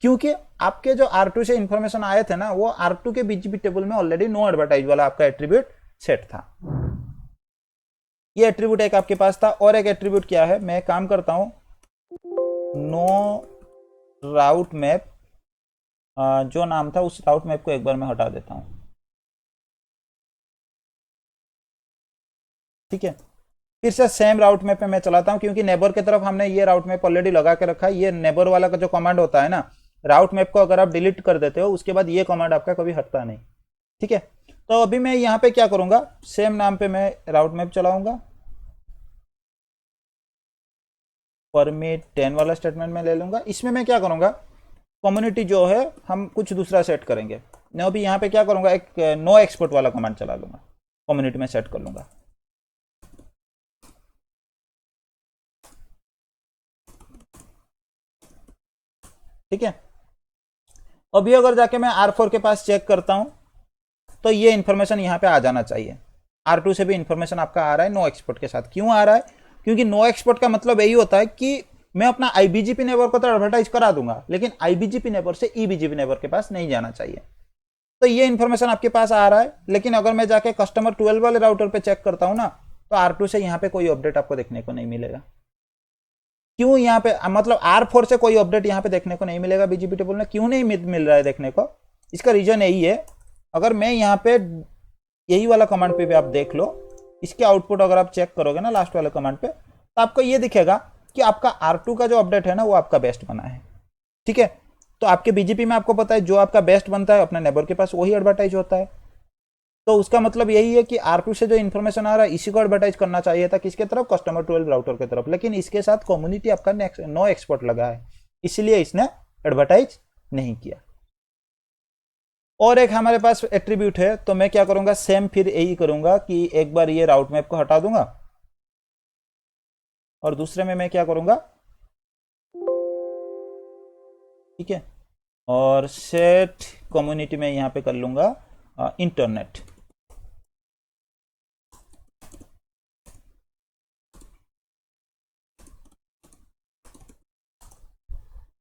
क्योंकि आपके जो R2 से इन्फॉर्मेशन आए थे ना वो R2 के बीजीपी टेबल में ऑलरेडी नो एडवर्टाइज वाला आपका एट्रीब्यूट सेट था। ये एट्रीब्यूट एक आपके पास था। और एक एट्रीब्यूट क्या है, मैं काम करता हूं नो राउट मैप, जो नाम था उस राउट मैप को एक बार मैं हटा देता हूं, ठीक है। फिर से सेम राउट मैप पे मैं चलाता हूं क्योंकि नेबर की तरफ हमने ये राउट मैप ऑलरेडी लगा के रखा है। ये नेबर वाला का जो कमांड होता है ना, राउट मैप को अगर आप डिलीट कर देते हो उसके बाद ये कमांड आपका कभी हटता नहीं, ठीक है। तो अभी मैं यहाँ पे क्या करूंगा, सेम नाम पे मैं राउट मैप चलाऊंगा, परमिट 10 वाला स्टेटमेंट में ले लूंगा। इसमें मैं क्या करूंगा, कम्युनिटी जो है हम कुछ दूसरा सेट करेंगे। मैं अभी यहाँ पे क्या करूंगा, एक नो एक्सपोर्ट वाला कमांड चला लूंगा, कम्युनिटी में सेट कर लूंगा, ठीक है। अभी अगर जाके मैं R4 के पास चेक करता हूं तो ये इंफॉर्मेशन यहां पे आ जाना चाहिए। R2 से भी इंफॉर्मेशन आपका आ रहा है नो एक्सपोर्ट के साथ। क्यों आ रहा है? क्योंकि नो एक्सपोर्ट का मतलब यही होता है कि मैं अपना IBGP नेबर को तो एडवर्टाइज करा दूंगा लेकिन IBGP नेबर से EBGP नेबर के पास नहीं जाना चाहिए। तो ये इंफॉर्मेशन आपके पास आ रहा है। लेकिन अगर मैं जाके कस्टमर 12 वाले राउटर पे चेक करता हूं ना तो R2 से यहां पे कोई अपडेट आपको देखने को नहीं मिलेगा। क्यों यहाँ पे, मतलब R4 से कोई अपडेट यहाँ पे देखने को नहीं मिलेगा बीजीपी टेबल में। क्यों नहीं मिल रहा है देखने को, इसका रीजन यही है। अगर मैं यहाँ पे यही वाला कमांड पे भी आप देख लो, इसके आउटपुट अगर आप चेक करोगे ना लास्ट वाले कमांड पे तो आपको ये दिखेगा कि आपका R2 का जो अपडेट है ना वो आपका बेस्ट बना है, ठीक है। तो आपके बीजीपी में आपको पता है जो आपका बेस्ट बनता है अपने नेबर के पास वही एडवर्टाइज होता है। तो उसका मतलब यही है कि R2 से जो इन्फॉर्मेशन आ रहा है इसी को एडवर्टाइज करना चाहिए था, किसके तरफ, कस्टमर 12 राउटर की तरफ। लेकिन इसके साथ कम्युनिटी आपका नो एक्सपोर्ट लगा है, इसलिए इसने एडवर्टाइज नहीं किया। और एक हमारे पास एट्रीब्यूट है, तो मैं क्या करूंगा, सेम फिर यही करूंगा कि एक बार ये राउट मैप को हटा दूंगा और दूसरे में मैं क्या करूंगा, ठीक है, और सेट कम्युनिटी में यहां पे कर लूंगा इंटरनेट,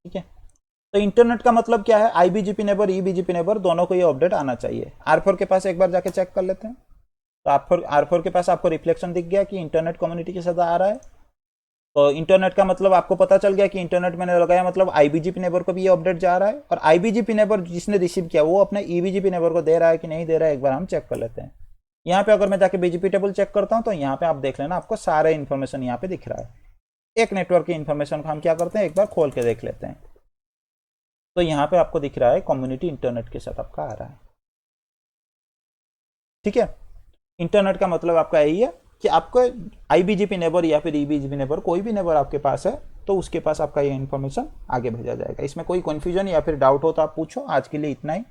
ठीक है। तो इंटरनेट का मतलब क्या है, IBGP नेबर EBGP नेबर दोनों को ये अपडेट आना चाहिए। R4 के पास एक बार जाके चेक कर लेते हैं। तो R4 के पास आपको रिफ्लेक्शन दिख गया कि इंटरनेट कम्युनिटी के साथ आ रहा है। तो इंटरनेट का मतलब आपको पता चल गया कि इंटरनेट मैंने लगाया मतलब IBGP नेबर को भी ये अपडेट जा रहा है। और IBGP नेबर जिसने रिसीव किया वो अपने EBGP नेबर को दे रहा है कि नहीं दे रहा है, एक बार हम चेक कर लेते हैं। यहाँ पे अगर मैं जाके BGP टेबल चेक करता हूँ तो यहाँ पे आप देख लेना, आपको सारे इन्फॉर्मेशन यहाँ पे दिख रहा है। एक नेटवर्क की इन्फॉर्मेशन को हम क्या करते हैं, एक बार खोल के देख लेते हैं। तो यहाँ पे आपको दिख रहा है कम्युनिटी इंटरनेट के साथ आपका आ रहा है, ठीक है। इंटरनेट का मतलब आपका यही है कि आपको IBGP नेबर या फिर EBGP नेबर, कोई भी नेबर आपके पास है तो उसके पास आपका ये इन्फॉर्मेशन आगे भेजा जाएगा। इसमें कोई कंफ्यूजन या फिर डाउट हो तो आप पूछो। आज के लिए इतना ही।